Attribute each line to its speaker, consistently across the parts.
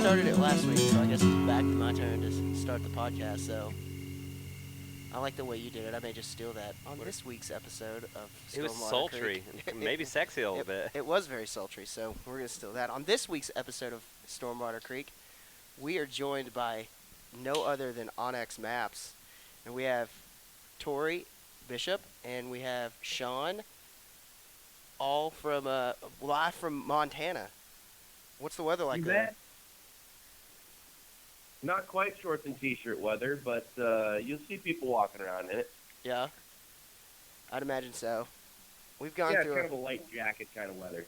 Speaker 1: started it last week, so I guess it's back to my turn to start the podcast. So I like the way you did it. I may just steal that on this week's episode of
Speaker 2: It was
Speaker 1: Stormwater
Speaker 2: sultry,
Speaker 1: Creek.
Speaker 2: and maybe sexy a little bit.
Speaker 1: It was very sultry, so we're going to steal that. On this week's episode of Stormwater Creek, we are joined by no other than OnX Maps. And we have Torry, Bishop, and we have Sean, all from live from Montana. What's the weather like
Speaker 3: You
Speaker 1: there?
Speaker 3: bet. Not quite shorts and t-shirt weather, but you'll see people walking around in it.
Speaker 1: Yeah, I'd imagine so. We've gone
Speaker 3: Yeah, it's
Speaker 1: through.
Speaker 3: kind of a light jacket kind of weather.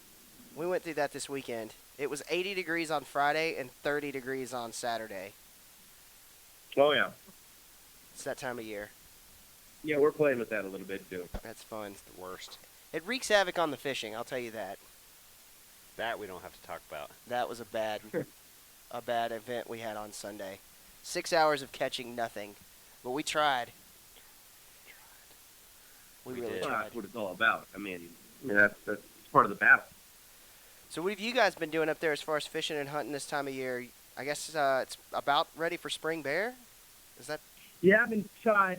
Speaker 1: We went through that this weekend. It was 80 degrees on Friday and 30 degrees on Saturday.
Speaker 3: Oh yeah,
Speaker 1: It's that time of year.
Speaker 3: yeah, we're playing with that a little bit too.
Speaker 1: That's fun.
Speaker 2: It's the worst.
Speaker 1: It wreaks havoc on the fishing. I'll tell you that.
Speaker 2: That we don't have to talk about.
Speaker 1: That was a bad event we had on Sunday. 6 hours of catching nothing, but we tried. We really
Speaker 2: did.
Speaker 3: Well,
Speaker 1: tried.
Speaker 3: that's what it's all about. I mean that's part of the battle.
Speaker 1: So what have you guys been doing up there as far as fishing and hunting this time of year? I guess it's about ready for spring bear. Is that?
Speaker 4: Yeah, I've been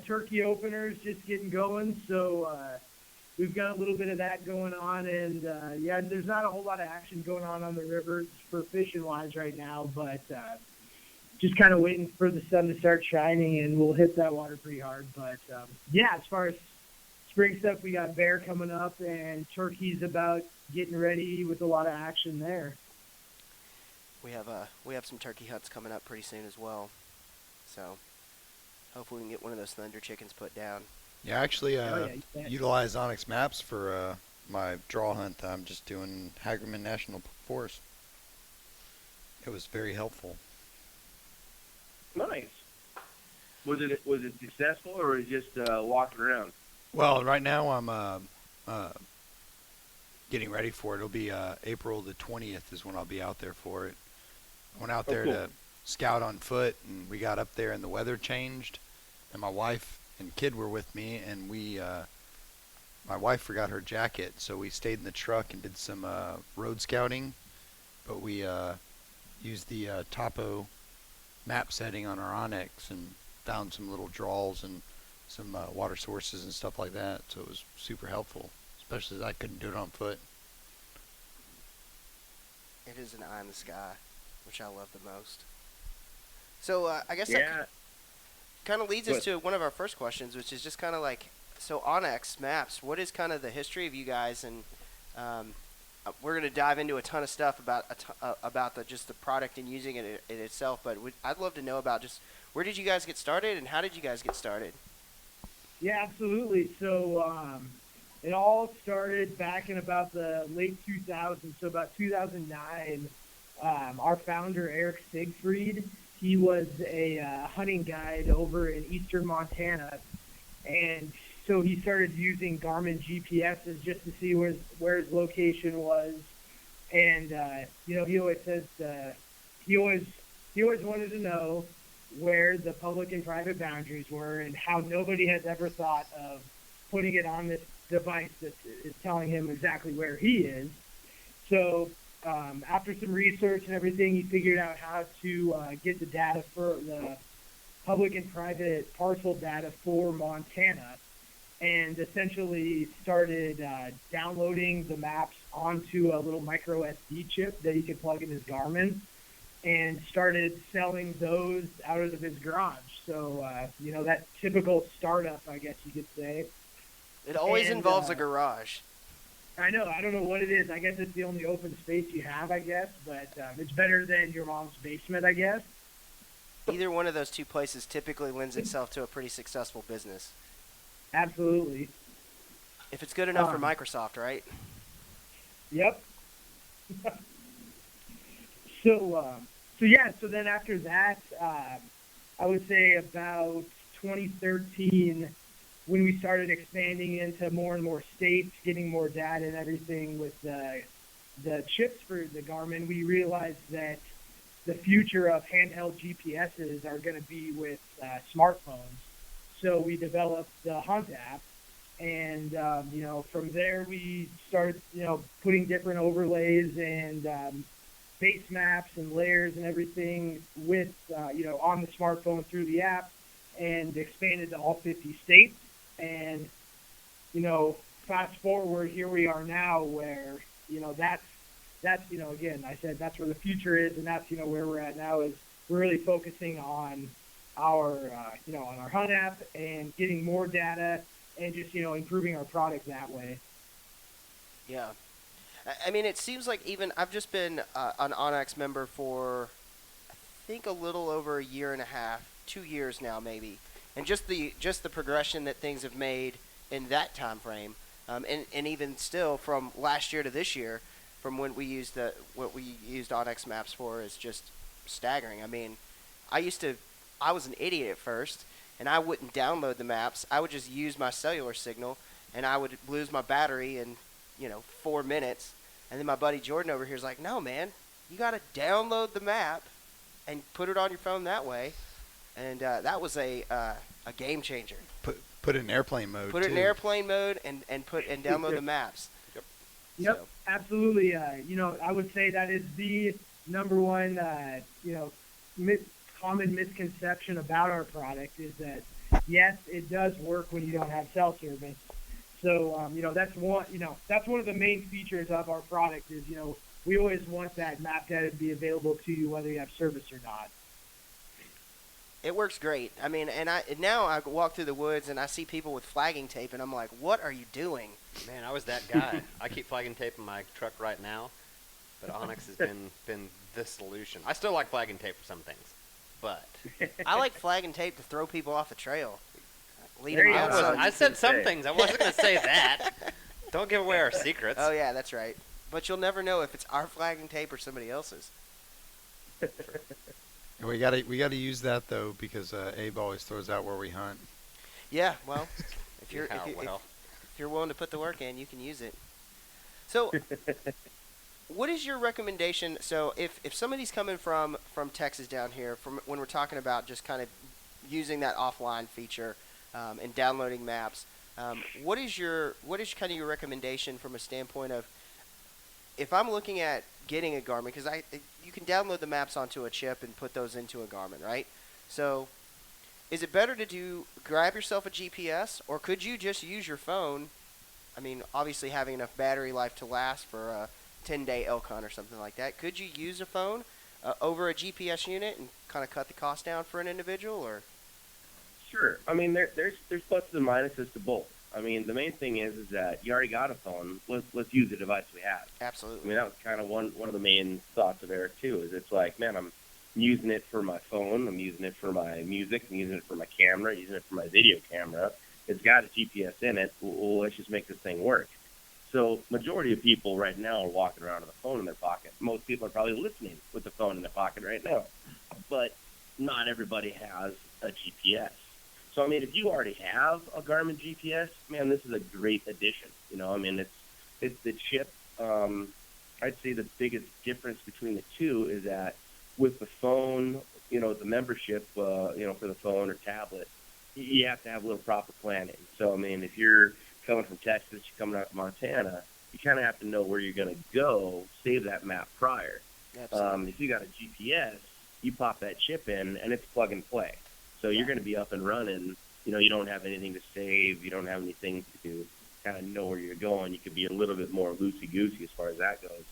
Speaker 4: turkey openers just getting going, so we've got a little bit of that going on, and yeah, there's not a whole lot of action going on the rivers for fishing-wise right now, but just kind of waiting for the sun to start shining, and we'll hit that water pretty hard. But yeah, as far as spring stuff, we got bear coming up, and turkey's about getting ready with a lot of action there.
Speaker 1: We have some turkey hunts coming up pretty soon as well. So hopefully we can get one of those thunder chickens put down.
Speaker 5: Yeah, I actually
Speaker 4: Oh, yeah, you bet.
Speaker 5: utilize OnX Maps for my draw hunt. I'm just doing Hagerman National Forest. It was very helpful.
Speaker 3: Nice. Was it successful or was it just walking around?
Speaker 5: Well, right now I'm getting ready for it. It'll be April the 20th is when I'll be out there for it. I went out there
Speaker 3: cool.
Speaker 5: to scout on foot, and we got up there and the weather changed, and my wife and kid were with me, and my wife forgot her jacket, so we stayed in the truck and did some road scouting, but we used the topo map setting on our Onyx and found some little draws and some water sources and stuff like that, so it was super helpful, especially as I couldn't do it on foot.
Speaker 1: It is an eye in the sky, which I love the most. So I guess
Speaker 3: Yeah.
Speaker 1: that kind of leads us to one of our first questions, which is just kind of like, so OnX Maps, what is kind of the history of you guys? And we're going to dive into a ton of stuff about just the product and using it in itself. But I'd love to know about just where did you guys get started and how did you guys get started?
Speaker 4: Yeah, absolutely. So it all started back in about the late 2000s, so about 2009. Our founder, Eric Siegfried, he was a hunting guide over in eastern Montana, and so he started using Garmin GPSs just to see where his location was. And he always says he always wanted to know where the public and private boundaries were, and how nobody has ever thought of putting it on this device that is telling him exactly where he is. So after some research and everything, he figured out how to get the data for the public and private parcel data for Montana, and essentially started downloading the maps onto a little micro SD chip that he could plug in his Garmin, and started selling those out of his garage. So, that typical startup, I guess you could say.
Speaker 1: It always
Speaker 4: And,
Speaker 1: involves a garage.
Speaker 4: I know. I don't know what it is. I guess it's the only open space you have, I guess. But it's better than your mom's basement, I guess.
Speaker 1: Either one of those two places typically lends itself to a pretty successful business.
Speaker 4: Absolutely.
Speaker 1: If it's good enough for Microsoft, right?
Speaker 4: Yep. So then after that, I would say about 2013, when we started expanding into more and more states, getting more data and everything with the chips for the Garmin, we realized that the future of handheld GPSs are going to be with smartphones. So we developed the Hunt app, and from there we started putting different overlays and base maps and layers and everything with, on the smartphone through the app, and expanded to all 50 states. And, fast forward, here we are now where, that's, again, I said that's where the future is, and that's, where we're at now is we're really focusing on our, on our hunt app and getting more data and just, improving our product that way.
Speaker 1: Yeah. I mean, it seems like even I've just been an OnX member for, I think, a little over a year and a half, 2 years now maybe, and just the progression that things have made in that time frame, and even still from last year to this year, from when we used what we used OnX Maps for is just staggering. I mean, I was an idiot at first, and I wouldn't download the maps. I would just use my cellular signal, and I would lose my battery in 4 minutes. And then my buddy Jordan over here is like, no, man, you got to download the map and put it on your phone that way. And that was a game changer.
Speaker 5: Put it in airplane mode.
Speaker 1: Put it in airplane mode and download the maps.
Speaker 4: Yep,
Speaker 1: So.
Speaker 4: absolutely. I would say that is the number one, common misconception about our product is that, yes, it does work when you don't have cell service. So, that's one of the main features of our product is, we always want that map data to be available to you whether you have service or not.
Speaker 1: It works great. I mean, now I walk through the woods and I see people with flagging tape, and I'm like, what are you doing?
Speaker 2: Man, I was that guy. I keep flagging tape in my truck right now, but OnX has been the solution. I still like flagging tape for some things, but
Speaker 1: I like flagging tape to throw people off the trail. Lead
Speaker 4: There
Speaker 1: them
Speaker 4: you go.
Speaker 1: outside.
Speaker 2: I said some things. I wasn't going to say that. Don't give away our secrets.
Speaker 1: Oh, yeah, that's right. But you'll never know if it's our flagging tape or somebody else's.
Speaker 5: We gotta use that though because Abe always throws out where we hunt.
Speaker 1: Yeah, well, if you're
Speaker 2: Yeah,
Speaker 1: if
Speaker 2: well.
Speaker 1: you're willing to put the work in, you can use it. So, what is your recommendation? So, if somebody's coming from Texas down here, from when we're talking about just kind of using that offline feature and downloading maps, what is kind of your recommendation from a standpoint of if I'm looking at getting a Garmin, because you can download the maps onto a chip and put those into a Garmin, right? So is it better to grab yourself a GPS, or could you just use your phone? I mean, obviously having enough battery life to last for a 10-day elk hunt or something like that. Could you use a phone over a GPS unit and kind of cut the cost down for an individual, or?
Speaker 3: Sure. I mean, there's pluses and minuses to both. I mean, the main thing is that you already got a phone. Let's use the device we have.
Speaker 1: Absolutely.
Speaker 3: I mean, that was kind of one of the main thoughts of Eric too. Is it's like, man, I'm using it for my phone. I'm using it for my music. I'm using it for my camera. Using it for my video camera. It's got a GPS in it. Well, let's just make this thing work. So, majority of people right now are walking around with a phone in their pocket. Most people are probably listening with the phone in their pocket right now, but not everybody has a GPS. So, I mean, if you already have a Garmin GPS, man, this is a great addition. I mean, it's the chip. I'd say the biggest difference between the two is that with the phone, the membership, for the phone or tablet, you have to have a little proper planning. So, I mean, if you're coming from Texas, you're coming out to Montana, you kind of have to know where you're going to go, save that map prior. If you got a GPS, you pop that chip in, and it's plug and play. So you're going to be up and running. You don't have anything to save. You don't have anything to kind of know where you're going. You could be a little bit more loosey-goosey as far as that goes.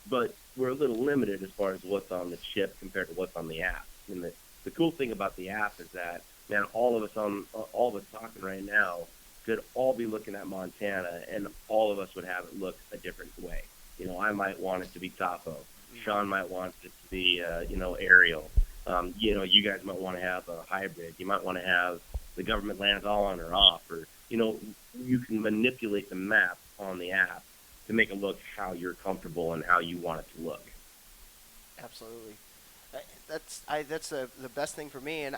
Speaker 3: But we're a little limited as far as what's on the chip compared to what's on the app. And the cool thing about the app is that, man, all of us talking right now could all be looking at Montana, and all of us would have it look a different way. I might want it to be topo. Sean might want it to be, aerial. You guys might want to have a hybrid. You might want to have the government lands all on or off, or, you can manipulate the map on the app to make it look how you're comfortable and how you want it to look.
Speaker 1: Absolutely. That's the best thing for me. And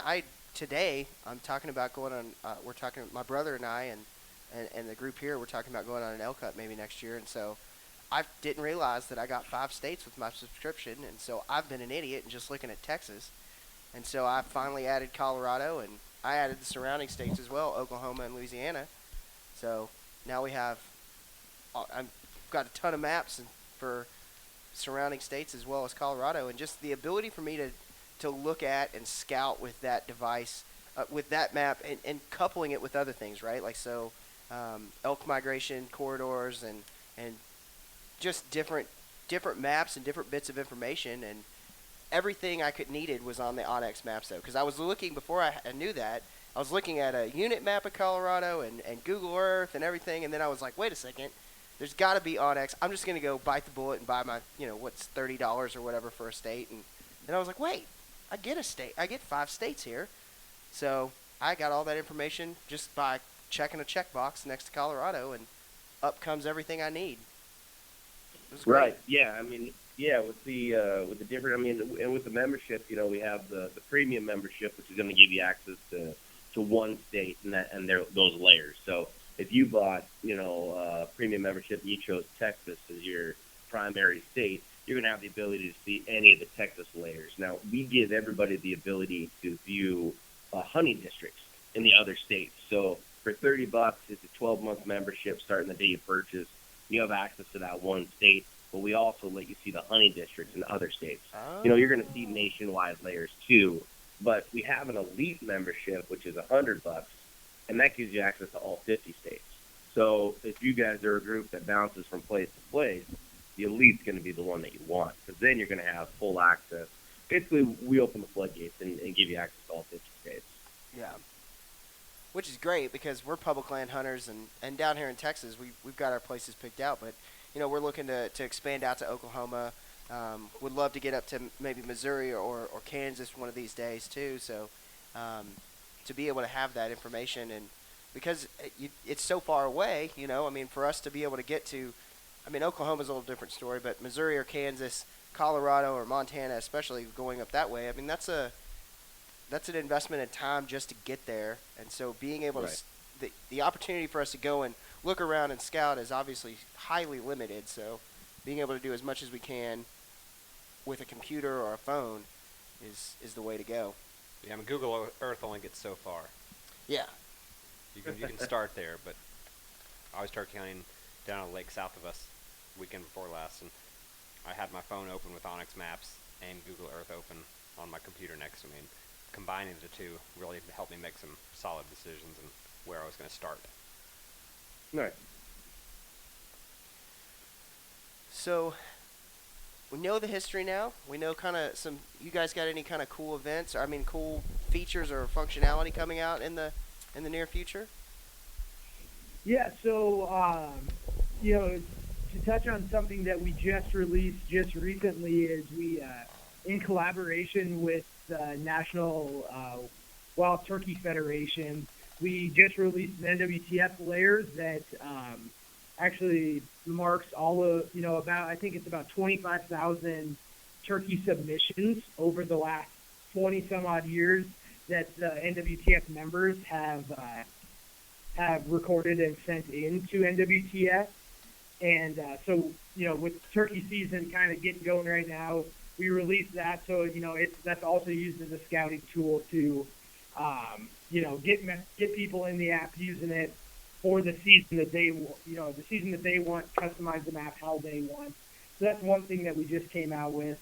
Speaker 1: today I'm talking about going on. We're talking, my brother and I and the group here. We're talking about going on an elk hunt maybe next year. And so I didn't realize that I got 5 states with my subscription. And so I've been an idiot and just looking at Texas. And so I finally added Colorado, and I added the surrounding states as well, Oklahoma and Louisiana. So now we have. I've got a ton of maps for surrounding states as well as Colorado, and just the ability for me to look at and scout with that device, with that map, and coupling it with other things, right? Like elk migration corridors and just different maps and different bits of information, and everything I could needed was on the OnX Maps though, because I was looking before I knew that. I was looking at a unit map of Colorado and Google Earth and everything, and then I was like, wait a second, there's got to be OnX. I'm just going to go bite the bullet and buy my, what's $30 or whatever for a state, and then I was like, wait, I get a state. I get 5 states here. So I got all that information just by checking a checkbox next to Colorado, and up comes everything I need. It was great.
Speaker 3: Right. Yeah. I mean, yeah. With the different, I mean, and with the membership, we have the premium membership, which is going to give you access to one state and those layers. So if you bought, premium membership and you chose Texas as your primary state, you're going to have the ability to see any of the Texas layers. Now, we give everybody the ability to view hunting districts in the other states. So for $30, it's a 12-month membership starting the day you purchase. You have access to that one state, but we also let you see the hunting districts in other states.
Speaker 1: Oh.
Speaker 3: You're going to see nationwide layers too, but we have an elite membership, which is $100, and that gives you access to all 50 states. So if you guys are a group that bounces from place to place, the elite's going to be the one that you want, because then you're going to have full access. Basically, we open the floodgates and give you access to all 50 states.
Speaker 1: Yeah. Which is great because we're public land hunters, and down here in Texas, we've got our places picked out. But, we're looking to expand out to Oklahoma. Would love to get up to maybe Missouri or Kansas one of these days, too. So to be able to have that information, and because it's so far away, for us to be able to get to, Oklahoma's a little different story, but Missouri or Kansas, Colorado or Montana, especially going up that way, that's an investment in time just to get there. And so being able
Speaker 3: Right.
Speaker 1: to the opportunity for us to go and look around and scout is obviously highly limited. So being able to do as much as we can with a computer or a phone is the way to go.
Speaker 2: Yeah, Google Earth only gets so far.
Speaker 1: Yeah.
Speaker 2: You can start there, but I always started counting down on the lake south of us weekend before last, and I had my phone open with OnX Maps and Google Earth open on my computer next to me. And combining the two really helped me make some solid decisions and where I was going to start.
Speaker 3: Right.
Speaker 1: So we know the history now. We know kind of some. You guys got any kind of cool events? Cool features or functionality coming out in the near future?
Speaker 4: Yeah, so, to touch on something that we just released just recently is we, in collaboration with the National Wild Turkey Federation, we just released an NWTF layers that actually marks all of, I think it's about 25,000 turkey submissions over the last 20 some odd years that the NWTF members have recorded and sent in to NWTF. And so, with turkey season kind of getting going right now, we released that. So, that's also used as a scouting tool to, get people in the app using it for the season that they want, customize the map how they want. So that's one thing that we just came out with.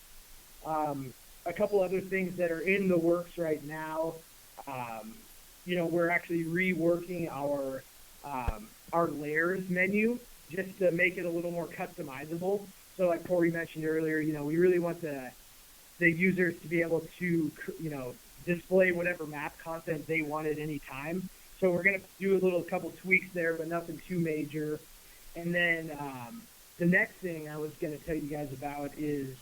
Speaker 4: A couple other things that are in the works right now. We're actually reworking our layers menu just to make it a little more customizable. So like Torry mentioned earlier, we really want the users to be able to, display whatever map content they want at any time. So we're going to do a couple tweaks there, but nothing too major. And then the next thing I was going to tell you guys about is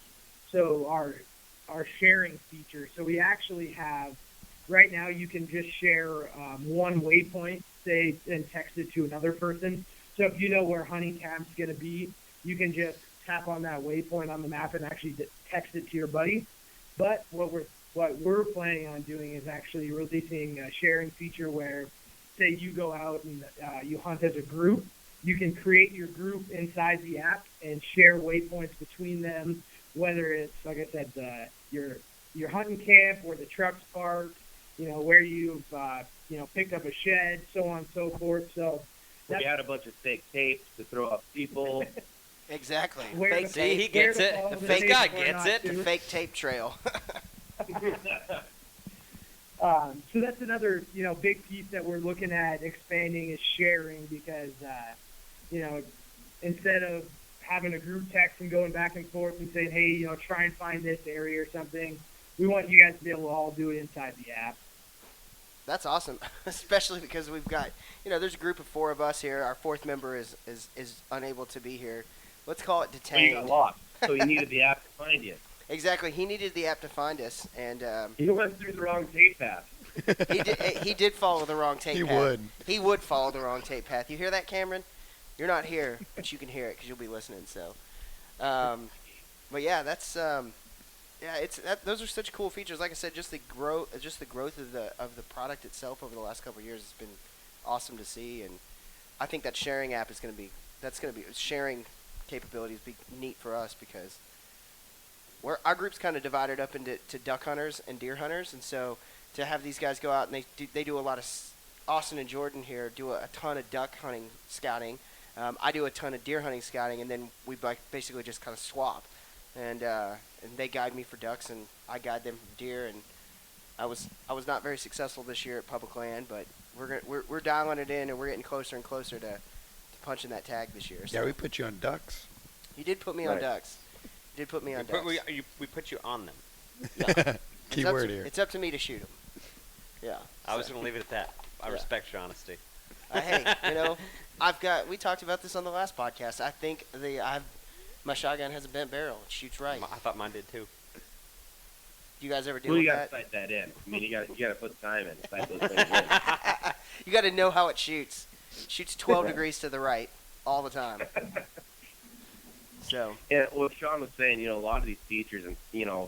Speaker 4: our sharing feature. So we actually have, right now you can just share one waypoint, say, and text it to another person. So if you know where hunting camp's going to be, you can just tap on that waypoint on the map and actually text it to your buddy. But what we're planning on doing is actually releasing a sharing feature where, say, you go out and you hunt as a group, you can create your group inside the app and share waypoints between them, whether it's, like I said, your hunting camp or the truck's parked, where you've picked up a shed, so on and so forth. So
Speaker 3: we had a bunch of fake tapes to throw off people.
Speaker 1: Exactly.
Speaker 4: Where
Speaker 1: Fake
Speaker 4: to-
Speaker 2: See, he
Speaker 1: tape.
Speaker 4: where
Speaker 2: gets
Speaker 4: to
Speaker 2: it.
Speaker 4: follow
Speaker 2: The
Speaker 4: the
Speaker 2: fake
Speaker 4: tape
Speaker 2: guy
Speaker 4: or
Speaker 2: gets
Speaker 4: not
Speaker 2: it.
Speaker 1: The
Speaker 4: to.
Speaker 1: fake tape trail.
Speaker 4: So that's another, big piece that we're looking at expanding is sharing because, instead of having a group text and going back and forth and saying, hey, try and find this area or something, we want you guys to be able to all do it inside the app.
Speaker 1: That's awesome, especially because we've got, there's a group of 4 of us here. Our 4th member is unable to be here. Let's call it
Speaker 3: So you got
Speaker 1: detained.
Speaker 3: lost. So you needed the app to find you.
Speaker 1: Exactly. He needed the app to find us, and
Speaker 3: You went through the wrong tape path.
Speaker 1: he did follow the wrong tape
Speaker 5: He
Speaker 1: path.
Speaker 5: would.
Speaker 1: He would follow the wrong tape path. You hear that, Cameron? You're not here, but you can hear it because you'll be listening. So, but yeah, that's those are such cool features. Like I said, just the growth of the product itself over the last couple of years has been awesome to see, and I think that sharing app is going to be sharing capabilities be neat for us because our group's kind of divided up into duck hunters and deer hunters, and so to have these guys go out and they do a lot of Austin and Jordan here do a ton of duck hunting scouting. I do a ton of deer hunting scouting, and then we basically just kind of swap, and they guide me for ducks, and I guide them for deer. And I was not very successful this year at public land, but we're dialing it in, and we're getting closer and closer to punching that tag this year. So.
Speaker 5: Yeah, we put you on ducks.
Speaker 1: You did put me on
Speaker 3: Right.
Speaker 1: ducks. You did put me on ducks.
Speaker 2: We put you on them.
Speaker 1: Yeah.
Speaker 5: Key
Speaker 1: It's up
Speaker 5: word
Speaker 1: to-
Speaker 5: here.
Speaker 1: It's up to me to shoot them. Yeah.
Speaker 2: I was going to leave it at that. I
Speaker 1: Yeah.
Speaker 2: respect your honesty.
Speaker 1: Hey, we talked about this on the last podcast. I think my shotgun has a bent barrel. It shoots right.
Speaker 2: I thought mine did too.
Speaker 1: You guys ever deal
Speaker 3: Well,
Speaker 1: with
Speaker 3: you got to
Speaker 1: that?
Speaker 3: sight that in. I mean, you got to put time in. Sight those things in.
Speaker 1: You got to know how it shoots. It shoots 12 degrees to the right all the time. So,
Speaker 3: And what Sean was saying, a lot of these features and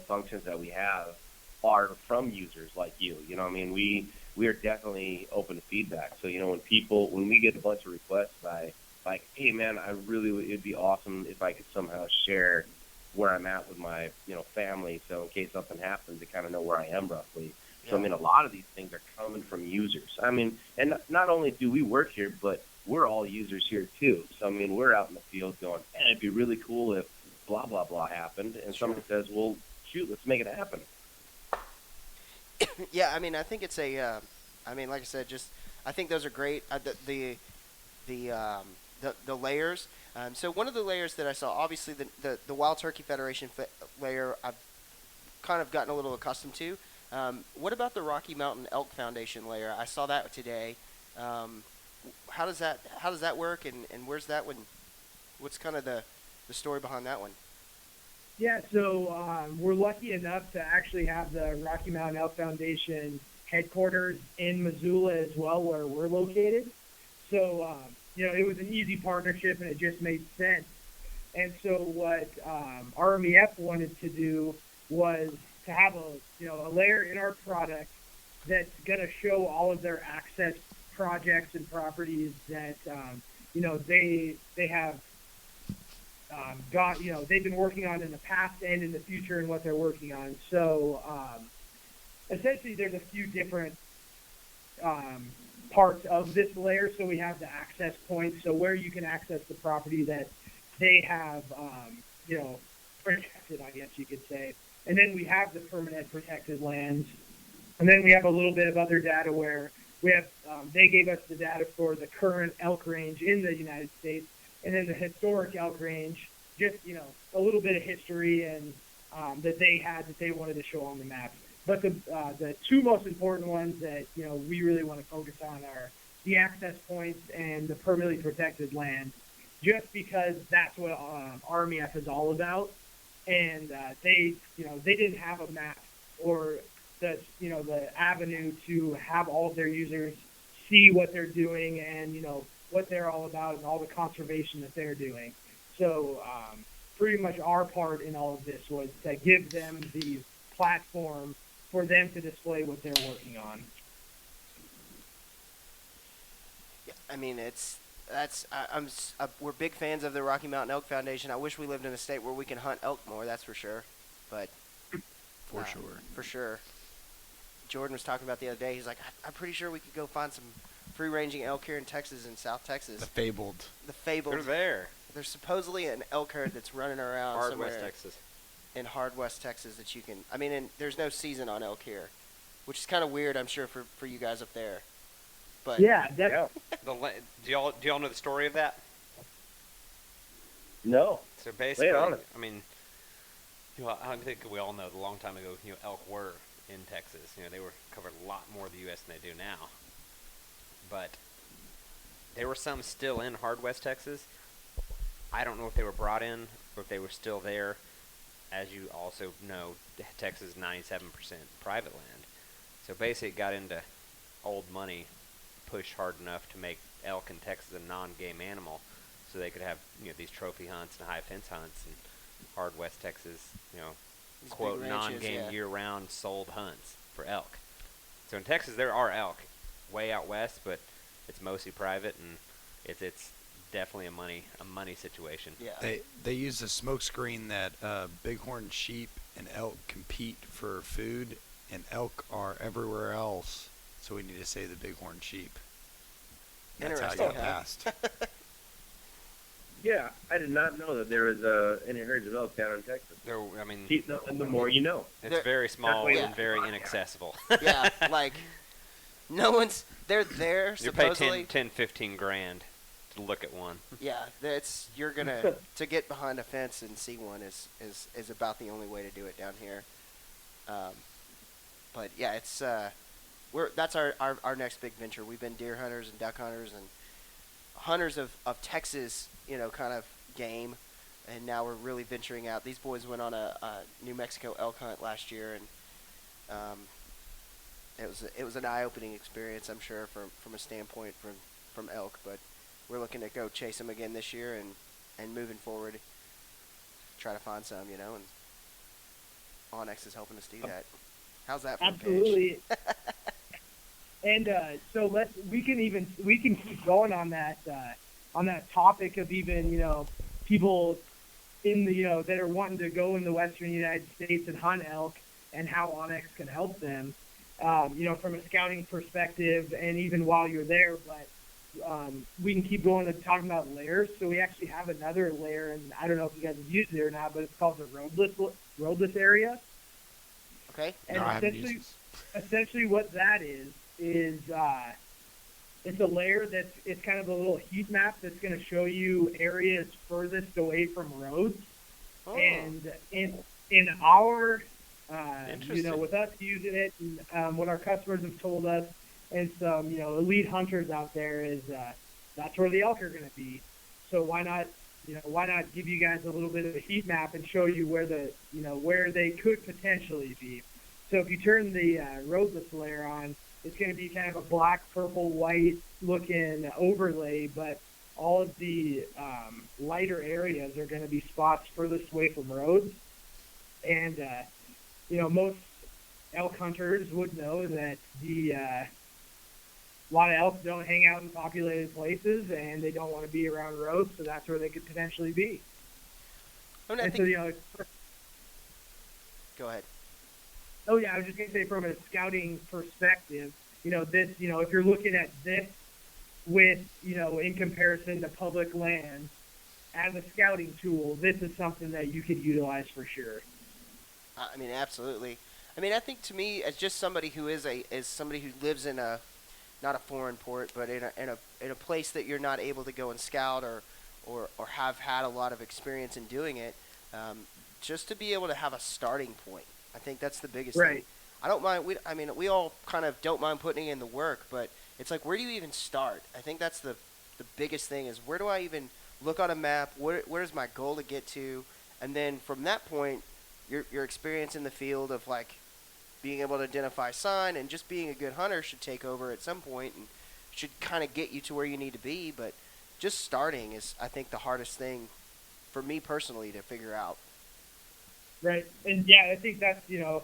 Speaker 3: functions that we have are from users like you. I mean, we are definitely open to feedback. So when we get a bunch of requests by like, hey man, it'd be awesome if I could somehow share where I'm at with my family, so in case something happens, they kind of know where I am roughly. So I mean, a lot of these things are coming from users. I mean, and not only do we work here, but we're all users here too. So I mean, we're out in the field going, man, it'd be really cool if blah blah blah happened, and somebody says, well, shoot, let's make it happen.
Speaker 1: yeah, I mean, I think it's like I said, I think those are great. The layers. So one of the layers that I saw, obviously the Wild Turkey Federation layer, I've kind of gotten a little accustomed to. What about the Rocky Mountain Elk Foundation layer? I saw that today. How does that work, and where's that one? What's kind of the story behind that one?
Speaker 4: Yeah, so we're lucky enough to actually have the Rocky Mountain Elk Foundation headquarters in Missoula as well, where we're located. So, it was an easy partnership, and it just made sense. And so what RMEF wanted to do was to have a layer in our product that's going to show all of their access projects and properties that, they have they've been working on in the past and in the future and what they're working on. So essentially there's a few different parts of this layer. So we have the access points, so where you can access the property that they have, protected, I guess you could say. And then we have the permanent protected lands. And then we have a little bit of other data where we have, they gave us the data for the current elk range in the United States, and then the historic elk range, just, a little bit of history and that they had that they wanted to show on the map. But the two most important ones that, we really want to focus on are the access points and the permanently protected land, just because that's what RMEF is all about. And they didn't have a map or the avenue to have all of their users see what they're doing and, what they're all about and all the conservation that they're doing. So pretty much our part in all of this was to give them the platform for them to display what they're working on.
Speaker 1: Yeah, I mean, we're big fans of the Rocky Mountain Elk Foundation. I wish we lived in a state where we can hunt elk more, that's for sure. But for sure. Jordan was talking about the other day. He's like, I'm pretty sure we could go find some free-ranging elk here in Texas, in South Texas.
Speaker 5: The fabled.
Speaker 1: The fabled.
Speaker 2: They're there.
Speaker 1: there's supposedly an elk herd that's running around
Speaker 2: Hard
Speaker 1: somewhere
Speaker 2: West Texas.
Speaker 1: in hard West Texas that you can. I mean, and there's no season on elk here, which is kind of weird, I'm sure, for you guys up there. But
Speaker 4: Yeah, that's
Speaker 3: Yeah.
Speaker 2: Do y'all know the story of that?
Speaker 3: No.
Speaker 2: So basically,
Speaker 3: on us.
Speaker 2: I mean, I think we all know that a long time ago, elk were in Texas. They were covered a lot more of the U.S. than they do now. But there were some still in hard West Texas. I don't know if they were brought in or if they were still there. As you also know, Texas is 97% private land. So basically it got into old money, pushed hard enough to make elk in Texas a non-game animal so they could have these trophy hunts and high fence hunts and hard West Texas,
Speaker 1: these
Speaker 2: quote,
Speaker 1: big ranches,
Speaker 2: non-game
Speaker 1: yeah.
Speaker 2: year-round sold hunts for elk. So in Texas there are elk way out west, but it's mostly private, and it's definitely a money situation.
Speaker 1: Yeah.
Speaker 5: They use a smoke screen that bighorn sheep and elk compete for food, and elk are everywhere else. So we need to say the bighorn sheep. That's how I got
Speaker 1: Interesting, huh?
Speaker 5: passed.
Speaker 3: Yeah, I did not know that there was any herds of elk down in Texas.
Speaker 2: I mean,
Speaker 3: See, the more you know.
Speaker 2: it's
Speaker 1: They're-
Speaker 2: very small
Speaker 3: That's why
Speaker 2: and
Speaker 3: you-
Speaker 2: very inaccessible.
Speaker 1: Yeah, like no one's. They're there
Speaker 2: You pay
Speaker 1: supposedly.
Speaker 2: 10, 15 grand to look at one.
Speaker 1: Yeah, you're gonna to get behind a fence and see one is about the only way to do it down here. But yeah, it's that's our next big venture. We've been deer hunters and duck hunters and hunters of Texas, kind of game, and now we're really venturing out. These boys went on a New Mexico elk hunt last year, and it was an eye-opening experience, I'm sure, from a standpoint from elk, but we're looking to go chase them again this year and moving forward, try to find some, and OnX is helping us do that. How's that for a pitch?
Speaker 4: absolutely. And so we can keep going on that topic of even people in the that are wanting to go in the western United States and hunt elk, and how OnX can help them. From a scouting perspective, and even while you're there, but we can keep going and talking about layers. So we actually have another layer, and I don't know if you guys have used it or not, but it's called the roadless area.
Speaker 1: Okay.
Speaker 4: And
Speaker 5: No, I haven't used this.
Speaker 4: essentially what that is it's a layer it's kind of a little heat map that's going to show you areas furthest away from roads.
Speaker 1: Oh.
Speaker 4: And in our
Speaker 2: Interesting.
Speaker 4: with us using it, and what our customers have told us, and some elite hunters out there, is that's where the elk are going to be. So why not give you guys a little bit of a heat map and show you where where they could potentially be. So if you turn the roadless layer on, it's going to be kind of a black, purple, white looking overlay, but all of the lighter areas are going to be spots furthest away from roads. And most elk hunters would know that a lot of elk don't hang out in populated places, and they don't want to be around roads, so that's where they could potentially be.
Speaker 1: I mean, I
Speaker 4: And
Speaker 1: think,
Speaker 4: so,
Speaker 1: go ahead.
Speaker 4: oh yeah, I was just gonna say, from a scouting perspective, this, if you're looking at this with, in comparison to public land as a scouting tool, this is something that you could utilize for sure.
Speaker 1: I mean, absolutely. I mean, I think to me, as just somebody who is somebody who lives in not a foreign port, but in a place that you're not able to go and scout or have had a lot of experience in doing it, just to be able to have a starting point. I think that's the biggest thing.
Speaker 4: Right.
Speaker 1: I don't mind. We all kind of don't mind putting in the work, but it's like, where do you even start? I think that's the biggest thing, is where do I even look on a map? Where's my goal to get to? And then from that point, your experience in the field of like being able to identify sign and just being a good hunter should take over at some point and should kind of get you to where you need to be. But just starting is, I think, the hardest thing for me personally to figure out.
Speaker 4: Right. And yeah, I think that's, you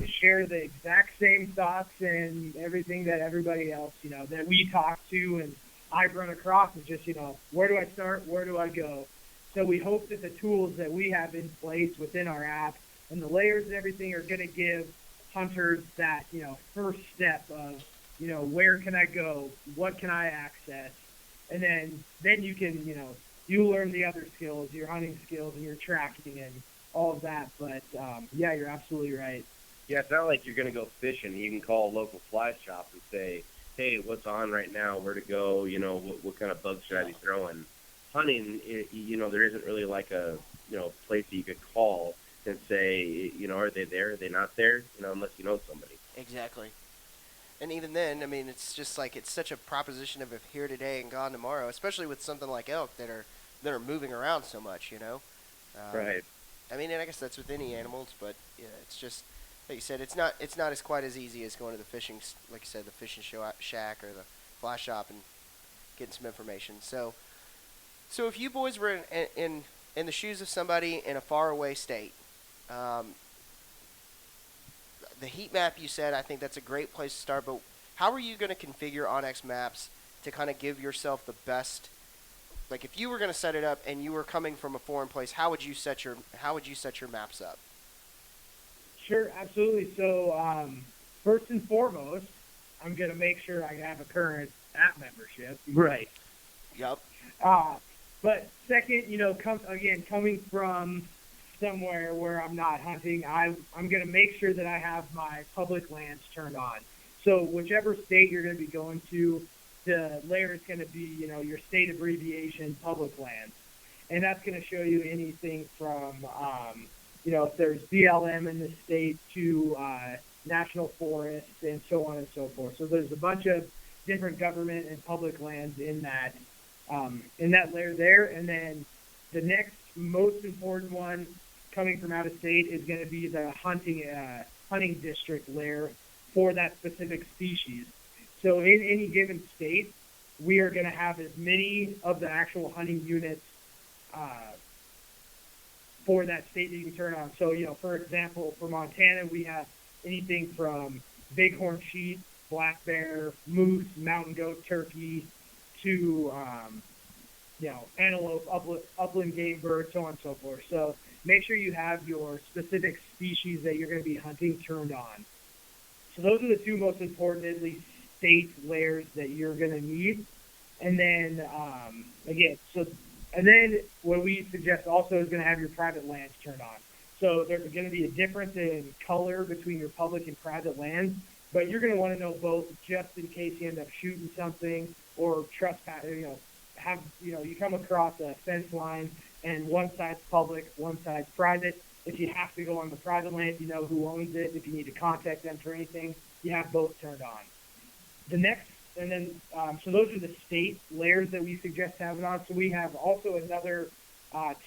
Speaker 4: share the exact same thoughts and everything that everybody else, that we talk to and I run across, is just, where do I start? Where do I go? So we hope that the tools that we have in place within our app and the layers and everything are going to give hunters that, first step of, where can I go? What can I access? and then you can, you learn the other skills, your hunting skills and your tracking and all of that. But yeah, you're absolutely right.
Speaker 3: Yeah, it's not like you're going to go fishing. You can call a local fly shop and say, hey, what's on right now, where to go, what kind of bugs should I be throwing. Hunting, there isn't really like a, place that you could call and say, are they there, are they not there, unless you know somebody.
Speaker 1: Exactly. And even then, I mean, it's just like it's such a proposition of here today and gone tomorrow, especially with something like elk that are moving around so much,
Speaker 3: Right.
Speaker 1: I mean, and I guess that's with any animals, but yeah, it's just like you said, it's not as quite as easy as going to the fishing, like you said, the fishing shack or the fly shop and getting some information. So if you boys were in the shoes of somebody in a faraway state, um, the heat map you said, I think that's a great place to start. But how are you going to configure OnX Maps to kind of give yourself the best? Like if you were going to set it up and you were coming from a foreign place, how would you set your maps up?
Speaker 4: Sure, absolutely. So first and foremost, I'm going to make sure I have a current app membership.
Speaker 3: Right.
Speaker 1: Yep.
Speaker 4: But second, coming from somewhere where I'm not hunting, I'm going to make sure that I have my public lands turned on. So whichever state you're going to be going to, the layer is going to be, your state abbreviation public lands. And that's going to show you anything from, if there's BLM in the state to national forests and so on and so forth. So there's a bunch of different government and public lands in that layer there. And then the next most important one coming from out of state is going to be the hunting district layer for that specific species. So in any given state, we are going to have as many of the actual hunting units for that state that you can turn on. So, for example, for Montana, we have anything from bighorn sheep, black bear, moose, mountain goat, turkey, to antelope, upland game bird, so on and so forth. So make sure you have your specific species that you're going to be hunting turned on. So those are the two most important, at least, state layers that you're going to need. And then, what we suggest also is going to have your private lands turned on. So there's going to be a difference in color between your public and private lands, but you're going to want to know both just in case you end up shooting something or trespass, you come across a fence line and one side's public, one side's private. If you have to go on the private land, you know who owns it. If you need to contact them for anything, you have both turned on. So those are the state layers that we suggest having on. So we have also another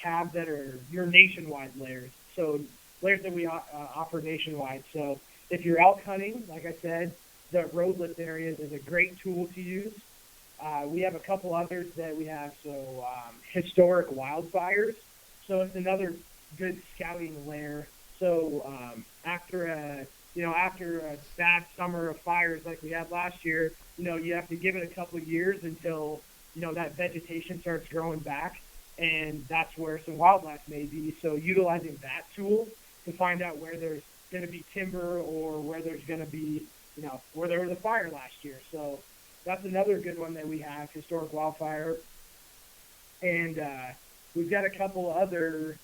Speaker 4: tab that are your nationwide layers. So layers that we offer nationwide. So if you're elk hunting, like I said, the roadless areas is a great tool to use. We have a couple others that we have. So historic wildfires. So it's another good scouting layer. So after a bad summer of fires like we had last year, you have to give it a couple of years until, that vegetation starts growing back. And that's where some wildlife may be. So utilizing that tool to find out where there's going to be timber or where there's going to be, where there was a fire last year. So that's another good one that we have, historic wildfire. And we've got a couple other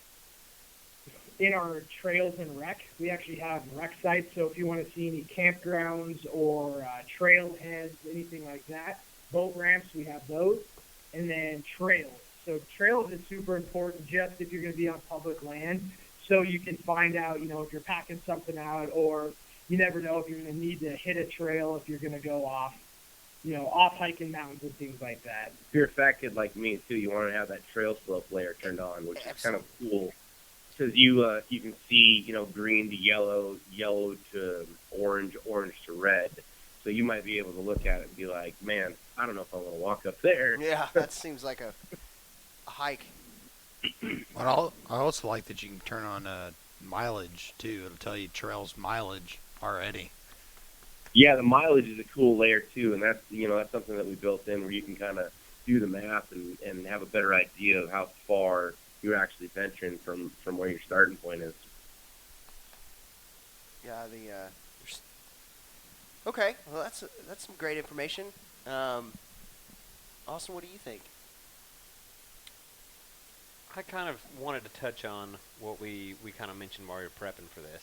Speaker 4: in our trails and rec. We actually have rec sites. So if you want to see any campgrounds or trailheads, anything like that, boat ramps, we have those. And then trails. So trails is super important just if you're going to be on public land. So you can find out, if you're packing something out, or you never know if you're going to need to hit a trail if you're going to go off, off hiking mountains and things like that.
Speaker 3: If you're a fat kid like me, too, you want to have that trail slope layer turned on, which is kind of cool. Because you can see, green to yellow, yellow to orange, orange to red. So you might be able to look at it and be like, man, I don't know if I want to walk up there.
Speaker 1: Yeah, that seems like a hike.
Speaker 5: Well, I also like that you can turn on mileage too. It'll tell you trails mileage already.
Speaker 3: Yeah, the mileage is a cool layer too, and that's something that we built in where you can kind of do the math and have a better idea of how far you're actually venturing from where your starting point is.
Speaker 1: Yeah, okay. Well, that's some great information. Austin, what do you think?
Speaker 2: I kind of wanted to touch on what we kind of mentioned while we were prepping for this.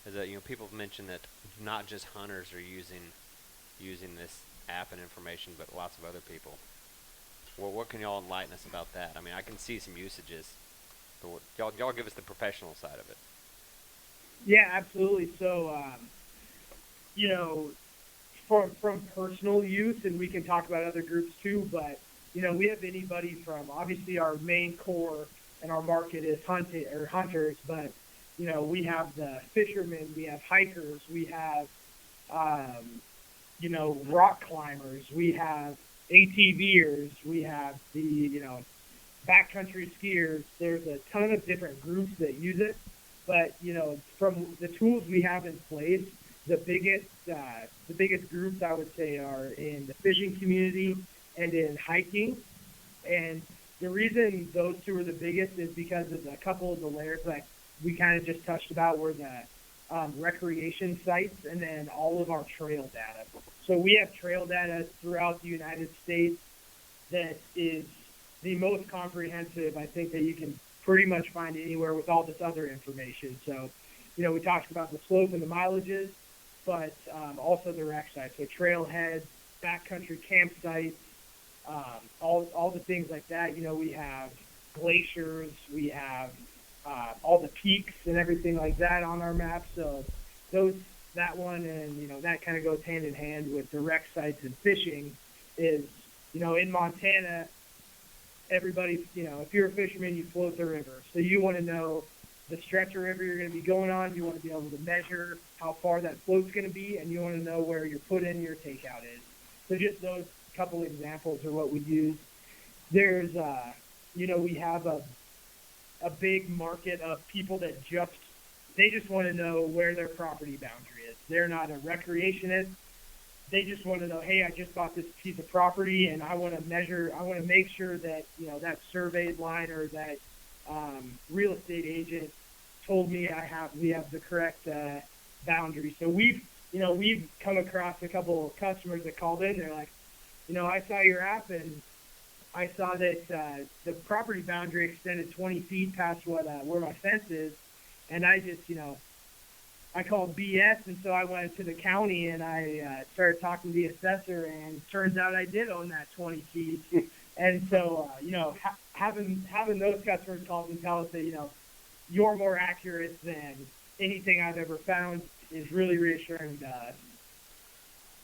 Speaker 2: Is that people have mentioned that not just hunters are using this app and information, but lots of other people. Well, what can y'all enlighten us about that? I mean, I can see some usages, but y'all give us the professional side of it.
Speaker 4: Yeah, absolutely. So, you know, from personal use, and we can talk about other groups too, but, we have anybody from, obviously our main core and our market is hunters, but, we have the fishermen, we have hikers, we have, rock climbers, we have ATVers, we have the, backcountry skiers. There's a ton of different groups that use it, but, from the tools we have in place, the biggest groups I would say are in the fishing community and in hiking. And the reason those two are the biggest is because of a couple of the layers like we kind of just touched about were the recreation sites and then all of our trail data. So we have trail data throughout the United States that is the most comprehensive, I think, that you can pretty much find anywhere with all this other information. So, we talked about the slope and the mileages, but also the rec sites. So trailheads, backcountry campsites, all the things like that. We have glaciers, we have all the peaks and everything like that on our map. So that one and, that kind of goes hand in hand with the rec sites and fishing is, in Montana, everybody, if you're a fisherman, you float the river. So you want to know the stretch of river you're going to be going on. You want to be able to measure how far that float's going to be, and you want to know where your put in, your takeout is. So just those couple examples are what we use. There's, we have a big market of people that they just want to know where their property boundary is. They're not a recreationist. They just want to know, hey, I just bought this piece of property and I want to make sure that, that surveyed line or that real estate agent told me we have the correct boundary. So we've come across a couple of customers that called in. They're like, I saw your app and I saw that the property boundary extended 20 feet past where my fence is. And I just, I called BS, and so I went to the county and I started talking to the assessor, and turns out I did own that 20 feet. And so, having those customers call and tell us that, you're more accurate than anything I've ever found is really reassuring to us.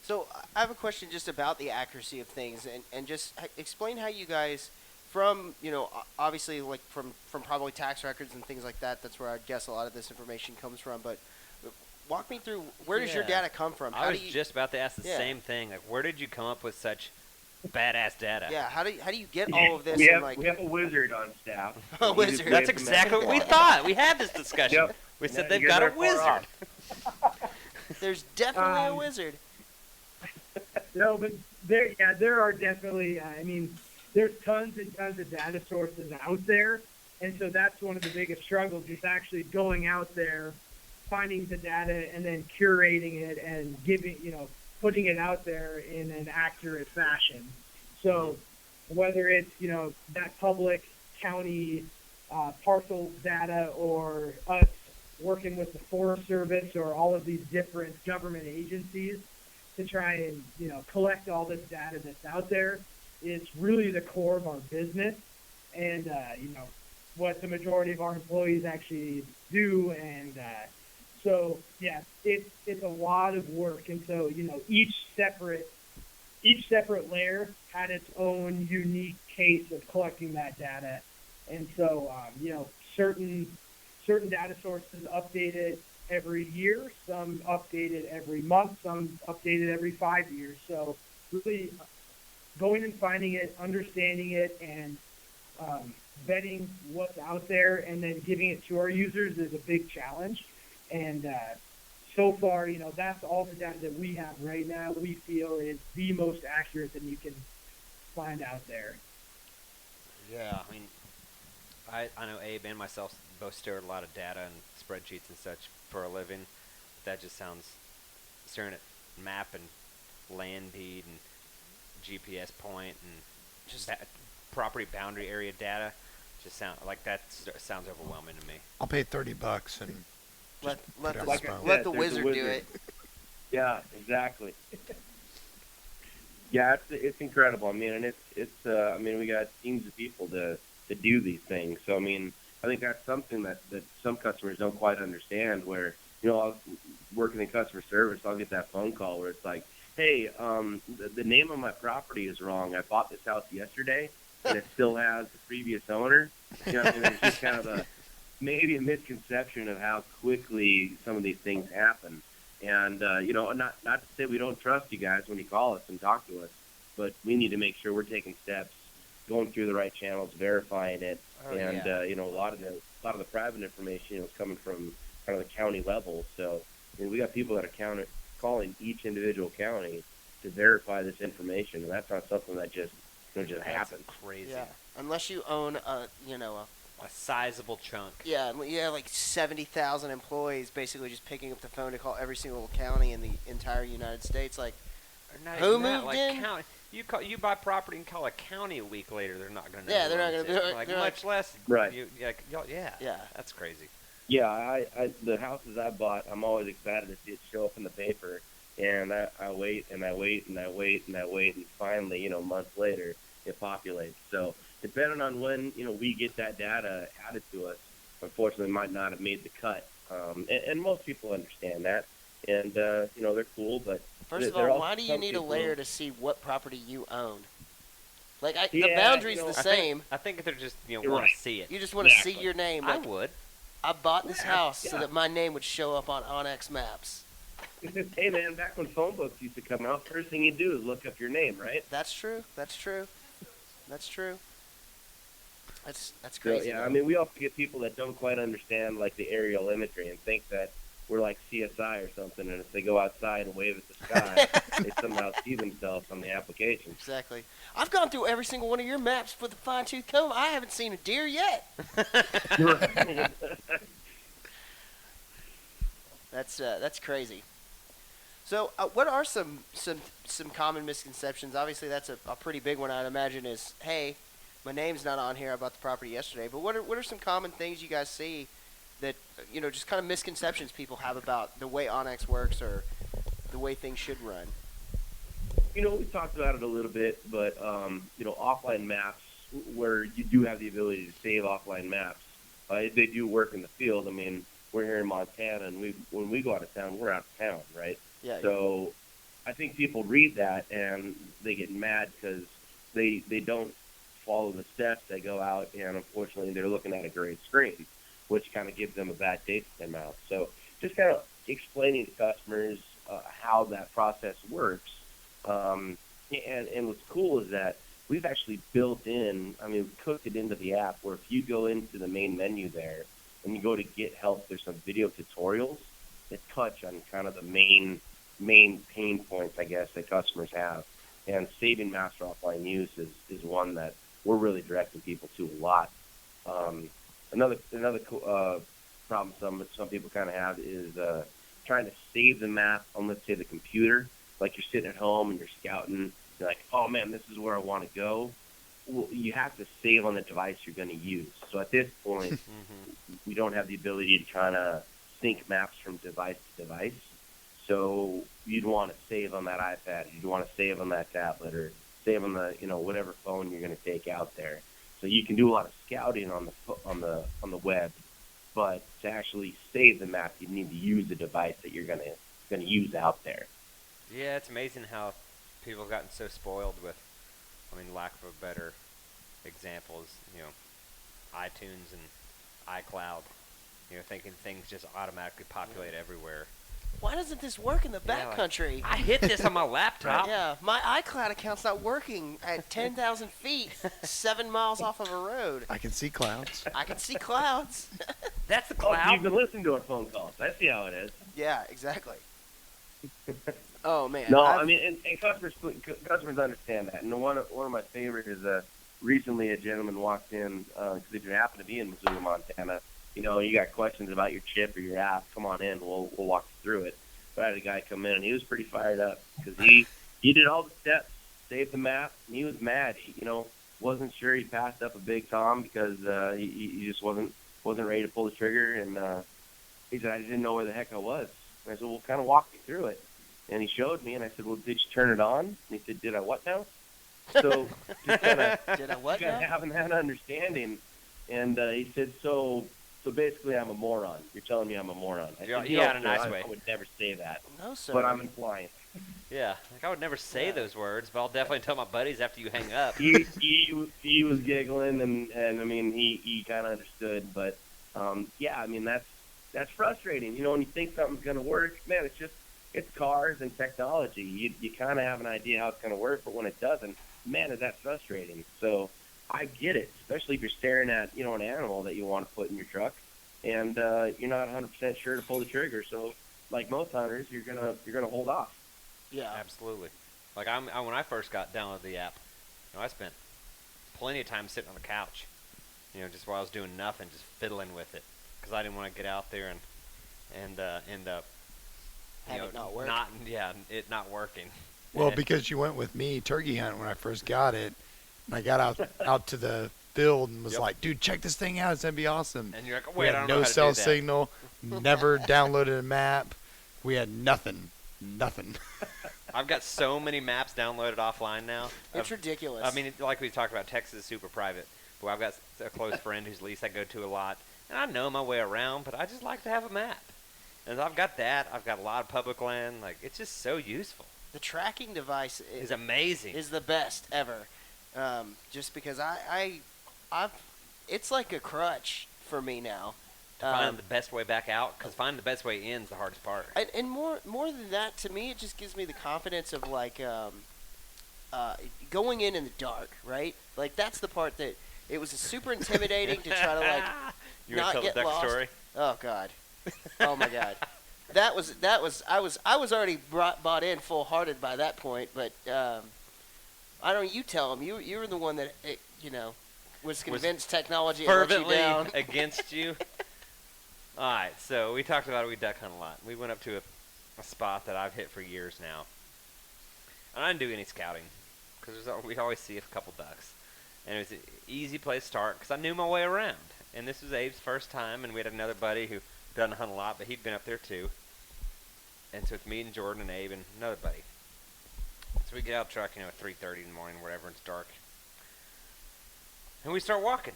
Speaker 1: So I have a question just about the accuracy of things, and just explain how you guys, from obviously like from probably tax records and things like that. That's where I guess a lot of this information comes from. But walk me through, where does your data come from?
Speaker 2: I was just about to ask the same thing. Like, where did you come up with such badass data?
Speaker 1: Yeah, how do you get all of this?
Speaker 3: We have a wizard on staff.
Speaker 1: A wizard.
Speaker 2: That's exactly what we thought. We had this discussion.
Speaker 3: Yep.
Speaker 2: We said they've got a wizard.
Speaker 1: There's definitely a wizard.
Speaker 4: No, but there are definitely. There's tons and tons of data sources out there, and so that's one of the biggest struggles. Just actually going out there, finding the data, and then curating it and putting it out there in an accurate fashion. So whether it's that public county parcel data, or us working with the Forest Service or all of these different government agencies to try and collect all this data that's out there, is really the core of our business, and what the majority of our employees actually do. And so yeah, it's a lot of work, and so each separate layer had its own unique case of collecting that data, and so certain data sources updated every year, some updated every month, some updated every 5 years. So really going and finding it, understanding it, and vetting what's out there, and then giving it to our users is a big challenge. And so far, that's all the data that we have right now. We feel is the most accurate that you can find out there.
Speaker 2: Yeah, I mean, I know Abe and myself both stare at a lot of data and spreadsheets and such for a living. That just sounds, staring at map and land deed and GPS point and just that property boundary area data. Just sounds overwhelming to me.
Speaker 5: I'll pay $30 and
Speaker 1: Let
Speaker 5: put it on
Speaker 1: the
Speaker 5: my
Speaker 3: Like I
Speaker 5: phone.
Speaker 3: said,
Speaker 1: let the
Speaker 3: there's a
Speaker 1: wizard do
Speaker 3: wizard.
Speaker 1: it.
Speaker 3: Yeah, exactly. Yeah, it's incredible. I mean, and it's I mean, we got teams of people to do these things. So I mean, I think that's something that some customers don't quite understand. Where I'll working in customer service, I'll get that phone call where it's like, hey, the name of my property is wrong. I bought this house yesterday, and it still has the previous owner. I mean, there's just kind of maybe a misconception of how quickly some of these things happen. And not to say we don't trust you guys when you call us and talk to us, but we need to make sure we're taking steps, going through the right channels, verifying it, and a lot of the private information is coming from kind of the county level. So we got people that are calling each individual county to verify this information, and that's not something that just happens.
Speaker 2: Crazy.
Speaker 1: Yeah, unless you own a
Speaker 2: sizable chunk.
Speaker 1: Yeah, like 70,000 employees basically just picking up the phone to call every single county in the entire United States. Like,
Speaker 2: Or not
Speaker 1: who
Speaker 2: even that,
Speaker 1: moved
Speaker 2: like
Speaker 1: in?
Speaker 2: County, you buy property and call a county a week later, they're not going to know.
Speaker 1: Yeah,
Speaker 2: who
Speaker 1: they're not
Speaker 2: owns
Speaker 1: gonna
Speaker 2: it.
Speaker 1: be-
Speaker 2: like
Speaker 1: they're
Speaker 2: much less.
Speaker 3: Right.
Speaker 2: Yeah.
Speaker 1: Yeah.
Speaker 2: That's crazy.
Speaker 3: Yeah, I the houses I bought, I'm always excited to see it show up in the paper, and I wait and I wait and I wait and I wait, and finally, months later, it populates. So depending on when we get that data added to us, unfortunately, might not have made the cut. And most people understand that, and they're cool. But
Speaker 1: First of
Speaker 3: there are
Speaker 1: all,
Speaker 3: also
Speaker 1: why do you
Speaker 3: some
Speaker 1: need a
Speaker 3: people-
Speaker 1: layer to see what property you own? Like, the
Speaker 3: Yeah,
Speaker 1: boundary's the
Speaker 2: I
Speaker 1: same.
Speaker 2: think they're just
Speaker 3: You're
Speaker 2: want
Speaker 3: right.
Speaker 2: to see it.
Speaker 1: You just want to see
Speaker 3: Exactly.
Speaker 1: your name.
Speaker 2: I
Speaker 1: Like,
Speaker 2: would.
Speaker 1: I bought this house so
Speaker 3: yeah.
Speaker 1: that my name would show up on OnX Maps.
Speaker 3: Hey man, back when phone books used to come out, first thing you do is look up your name, right?
Speaker 1: That's true. That's true. That's true. That's
Speaker 3: So,
Speaker 1: crazy.
Speaker 3: yeah,
Speaker 1: though.
Speaker 3: I mean, we also get people that don't quite understand like the aerial imagery and think that we're like CSI or something, and if they go outside and wave at the sky, they somehow see themselves on the application.
Speaker 1: Exactly. I've gone through every single one of your maps with a fine-tooth comb. I haven't seen a deer yet. That's crazy. So, what are some common misconceptions? Obviously, that's a pretty big one. I'd imagine is, hey, my name's not on here. I bought the property yesterday. But what are some common things you guys see that just kind of misconceptions people have about the way OnX works or the way things should run?
Speaker 3: We talked about it a little bit, but offline maps, where you do have the ability to save offline maps, they do work in the field. I mean, we're here in Montana, and when we go out of town, we're out of town, right?
Speaker 1: Yeah.
Speaker 3: So I think people read that and they get mad because they don't follow the steps. They go out and unfortunately they're looking at a gray screen, which kind of gives them a bad taste in their mouth. So just kind of explaining to customers how that process works. And what's cool is that we've actually built in, we cooked it into the app where if you go into the main menu there and you go to get help, there's some video tutorials that touch on kind of the main pain points, I guess, that customers have. And saving master offline use is one that we're really directing people to a lot. Another problem some people kind of have is trying to save the map on, let's say, the computer. Like you're sitting at home and you're scouting. You're like, oh, man, this is where I want to go. Well, you have to save on the device you're going to use. So at this point, we don't have the ability to kind of sync maps from device to device. So you'd want to save on that iPad. You'd want to save on that tablet or save on the whatever phone you're going to take out there. So you can do a lot of scouting on the web, but to actually save the map, you need to use the device that you're going to use out there.
Speaker 2: Yeah, it's amazing how people have gotten so spoiled with, lack of a better example is, iTunes and iCloud, thinking things just automatically populate everywhere.
Speaker 1: Why doesn't this work in the backcountry?
Speaker 2: I hit this on my laptop.
Speaker 1: Yeah, my iCloud account's not working at 10,000 feet, 7 miles off of a road.
Speaker 5: I can see clouds.
Speaker 1: I can see clouds.
Speaker 2: That's the
Speaker 3: Oh,
Speaker 2: cloud.
Speaker 3: you've been listening to our phone calls. I see how it is.
Speaker 1: Yeah, exactly. Oh man.
Speaker 3: No, and customers understand that. And one of my favorites is recently a gentleman walked in because if you happen to be in Missoula, Montana, you got questions about your chip or your app, come on in. We'll walk you through it. But I had a guy come in and he was pretty fired up because he did all the steps saved the map. And he was mad. He, wasn't sure he passed up a big Tom because he just wasn't ready to pull the trigger. And he said, I didn't know where the heck I was. And I said, well, kind of walk me through it. And he showed me, and I said, well, did you turn it on? And he said, did I what now? So just kind of
Speaker 1: Did I what now?
Speaker 3: having that understanding. And he said, so basically I'm a moron. You're telling me I'm a moron. I said,
Speaker 2: Yeah, in a
Speaker 3: sir,
Speaker 2: nice way.
Speaker 3: I would never say that.
Speaker 1: No, sir.
Speaker 3: But I'm implying.
Speaker 2: Yeah, like I would never say those words, but I'll definitely tell my buddies after you hang up.
Speaker 3: He was giggling, and I mean, he kind of understood. But, yeah, I mean, that's frustrating. When you think something's going to work, man, it's cars and technology. You kind of have an idea how it's going to work, but when it doesn't, man, is that frustrating. So I get it, especially if you're staring at, an animal that you want to put in your truck, and you're not 100% sure to pull the trigger. So, like most hunters, you're gonna hold off.
Speaker 1: Yeah.
Speaker 2: Absolutely. Like when I first downloaded the app, I spent plenty of time sitting on the couch, just while I was doing nothing, just fiddling with it, because I didn't want to get out there and end up
Speaker 1: It not work.
Speaker 2: It not working.
Speaker 5: Well, because you went with me turkey hunting when I first got it, and I got out to the field and was like, dude, check this thing out. It's going to be awesome.
Speaker 2: And you're like,
Speaker 5: We
Speaker 2: wait, I
Speaker 5: had
Speaker 2: don't know
Speaker 5: no
Speaker 2: how to
Speaker 5: cell
Speaker 2: do that.
Speaker 5: signal, never downloaded a map. We had nothing.
Speaker 2: I've got so many maps downloaded offline now.
Speaker 1: It's ridiculous.
Speaker 2: I mean, like we talked about, Texas is super private. But I've got a close friend whose lease I go to a lot, and I know my way around, but I just like to have a map. And I've got that. I've got a lot of public land. Like, it's just so useful.
Speaker 1: the tracking device
Speaker 2: It's amazing.
Speaker 1: is the best ever. Just because I've it's like a crutch for me now.
Speaker 2: Find the best way back out, because finding the best way in is the hardest part.
Speaker 1: And more than that, to me, it just gives me the confidence of like going in the dark, right? Like that's the part that it was super intimidating to try to like
Speaker 2: You want
Speaker 1: not
Speaker 2: to tell the
Speaker 1: get
Speaker 2: duck
Speaker 1: lost.
Speaker 2: story?
Speaker 1: Oh God, oh my God, that was I was already bought in full hearted by that point, but I don't. You tell him you were the one that was convinced technology had let you
Speaker 2: Fervently
Speaker 1: down.
Speaker 2: against you. All right, so we talked about it. We duck hunt a lot. We went up to a spot that I've hit for years now. And I didn't do any scouting because we always see a couple ducks. And it was an easy place to start because I knew my way around. And this was Abe's first time, and we had another buddy who doesn't hunt a lot, but he'd been up there too. And so it's me and Jordan and Abe and another buddy. So we get out of the truck, at 3:30 in the morning, whatever, it's dark. And we start walking.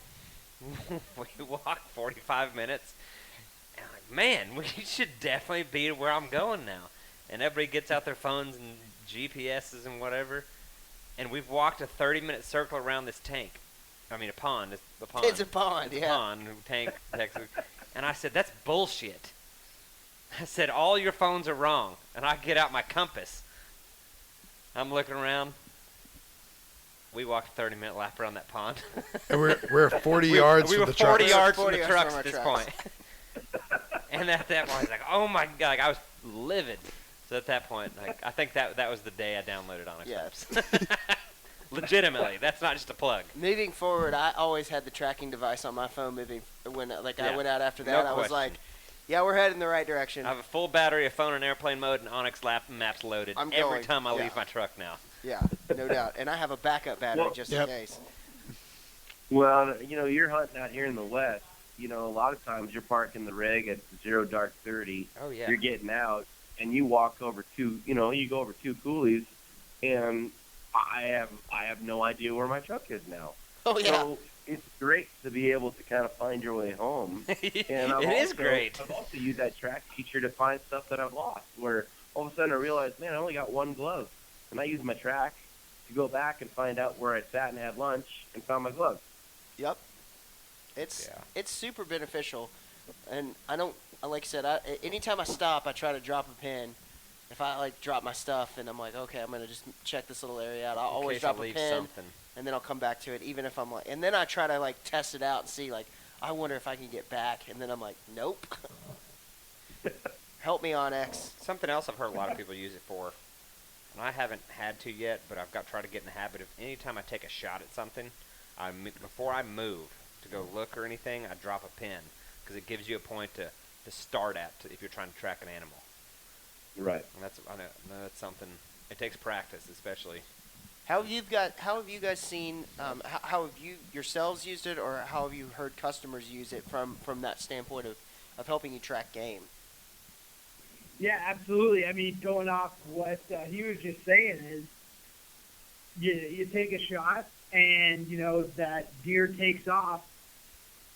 Speaker 2: We walk 45 minutes. And I'm like, man, we should definitely be where I'm going now. And everybody gets out their phones and GPSs and whatever. And we've walked a 30-minute circle around this tank. I mean, a pond. It's a pond.
Speaker 1: It's a pond,
Speaker 2: It's
Speaker 1: yeah.
Speaker 2: a pond, tank, Texas. And I said, that's bullshit. I said, all your phones are wrong. And I get out my compass. I'm looking around. We walked a 30-minute lap around that pond.
Speaker 5: And we're 40 yards
Speaker 2: we
Speaker 5: from
Speaker 2: were
Speaker 5: the
Speaker 2: 40
Speaker 5: trucks.
Speaker 2: yards
Speaker 1: 40
Speaker 2: from the
Speaker 1: yards
Speaker 2: trucks
Speaker 1: from
Speaker 2: at
Speaker 1: our
Speaker 2: this
Speaker 1: trucks.
Speaker 2: point. And at that point, I was like, oh my God. Like, I was livid. So at that point, I think that was the day I downloaded OnX
Speaker 1: Yes.
Speaker 2: Maps. Legitimately. That's not just a plug.
Speaker 1: Moving forward, I always had the tracking device on my phone. When I
Speaker 2: Yeah.
Speaker 1: went out after
Speaker 2: No
Speaker 1: that, I was
Speaker 2: question.
Speaker 1: like, "Yeah, we're heading in the right direction."
Speaker 2: I have a full battery, a phone in airplane mode, and OnX Maps loaded
Speaker 1: I'm
Speaker 2: every
Speaker 1: going.
Speaker 2: time I
Speaker 1: Yeah.
Speaker 2: leave my truck now.
Speaker 1: Yeah, no doubt. And I have a backup battery
Speaker 3: Well,
Speaker 1: just
Speaker 5: Yep.
Speaker 1: in case.
Speaker 3: Well, you're hunting out here in the West. A lot of times you're parking the rig at 0 dark 30.
Speaker 2: Oh, yeah.
Speaker 3: You're getting out, and you walk over you go over two coulees, and I have no idea where my truck is now.
Speaker 1: Oh yeah.
Speaker 3: So it's great to be able to kind of find your way home. And
Speaker 2: It is great.
Speaker 3: I've also used that track feature to find stuff that I've lost, where all of a sudden I realized, man, I only got one glove. And I used my track to go back and find out where I sat and had lunch and found my glove.
Speaker 1: Yep. It's super beneficial, and I don't like I said. Anytime I stop, I try to drop a pin. If I like drop my stuff and I'm like, okay, I'm gonna just check this little area out. I'll
Speaker 2: In
Speaker 1: always
Speaker 2: case
Speaker 1: drop
Speaker 2: I
Speaker 1: a
Speaker 2: leave
Speaker 1: pin,
Speaker 2: something.
Speaker 1: and then I'll come back to it, even if I'm like. And then I try to like test it out and see like, I wonder if I can get back. And then I'm like, nope. Help me, OnX.
Speaker 2: Something else I've heard a lot of people use it for, and I haven't had to yet, but I've got to try to get in the habit of anytime I take a shot at something, before I move to go look or anything, I drop a pin because it gives you a point to start at if you're trying to track an animal.
Speaker 3: Right.
Speaker 2: And I know that's something. It takes practice, especially.
Speaker 1: How have you guys seen? How have you yourselves used it, or how have you heard customers use it from that standpoint of helping you track game?
Speaker 4: Yeah, absolutely. I mean, going off what he was just saying is, you take a shot, and that deer takes off.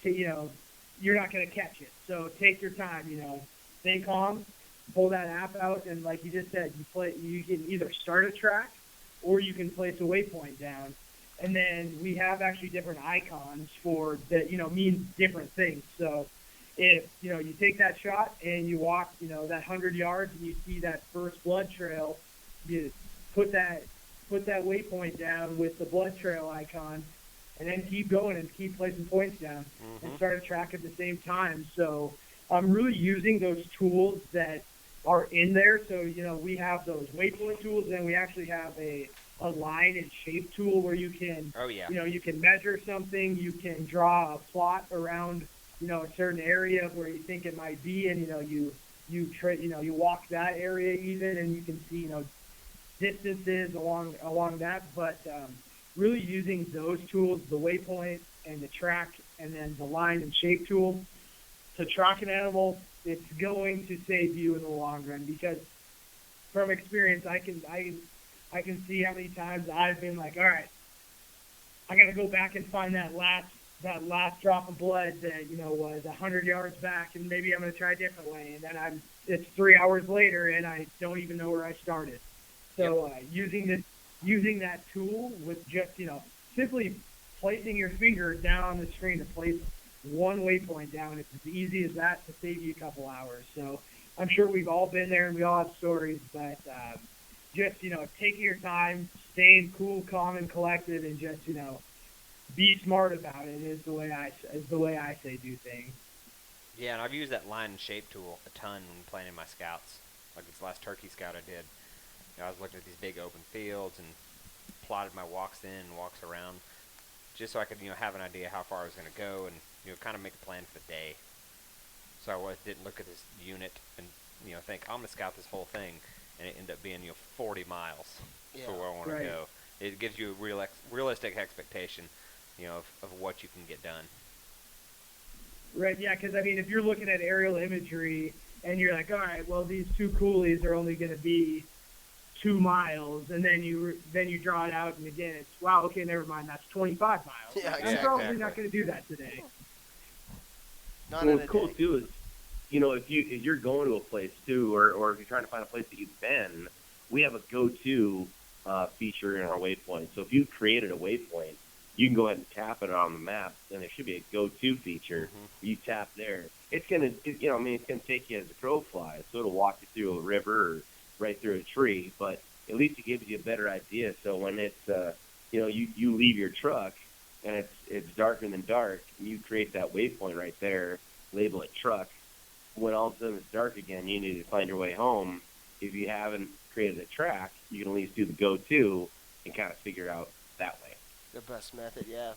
Speaker 4: You're not going to catch it. So take your time. Stay calm, pull that app out, and like you just said, you can either start a track, or you can place a waypoint down. And then we have actually different icons for that, mean different things. So if, you take that shot and you walk, that 100 yards and you see that first blood trail, you put that waypoint down with the blood trail icon, and then keep going and keep placing points down and start a track at the same time. So I'm really using those tools that are in there. So, we have those waypoint tools, and we actually have a line and shape tool where you can, you can measure something, you can draw a plot around, a certain area where you think it might be, and, you walk that area even, and you can see, distances along that. But really using those tools, the waypoint and the track, and then the line and shape tool to track an animal, it's going to save you in the long run, because from experience, I can see how many times I've been like, all right, I got to go back and find that last drop of blood that was 100 yards back, and maybe I'm going to try a different way, and then it's 3 hours later, and I don't even know where I started. So using that tool with just simply placing your finger down on the screen to place one waypoint down, it's as easy as that to save you a couple hours. So I'm sure we've all been there, and we all have stories, but just taking your time, staying cool, calm, and collected, and just be smart about it is the way I say do things.
Speaker 2: Yeah, and I've used that line and shape tool a ton when planning my scouts. Like this last turkey scout I did, I was looking at these big open fields and plotted my walks in and walks around, just so I could have an idea how far I was going to go, and kind of make a plan for the day. So I didn't look at this unit and think I'm going to scout this whole thing, and it ended up being 40 miles for where I want to go. It gives you a realistic expectation of what you can get done.
Speaker 4: Right, yeah, because if you're looking at aerial imagery and you're like, all right, well, these two coulees are only going to be 2 miles, and then you draw it out, and again, it's, wow, okay, never mind, that's 25 miles.
Speaker 1: Yeah,
Speaker 4: I'm probably not going to do that today.
Speaker 3: What's cool too is, if you're going to a place too, or if you're trying to find a place that you've been, we have a go-to feature in our waypoint. So if you created a waypoint, you can go ahead and tap it on the map, and there should be a go-to feature. You tap there. It's gonna, it's gonna take you as a crow flies. So it'll walk you through a river or right through a tree, but at least it gives you a better idea. So when it's, you leave your truck and it's darker than dark, and you create that waypoint right there, label it truck. When all of a sudden it's dark again, you need to find your way home. If you haven't created a track, you can at least do the go-to and kind of figure it out that way.
Speaker 1: The best method, yeah.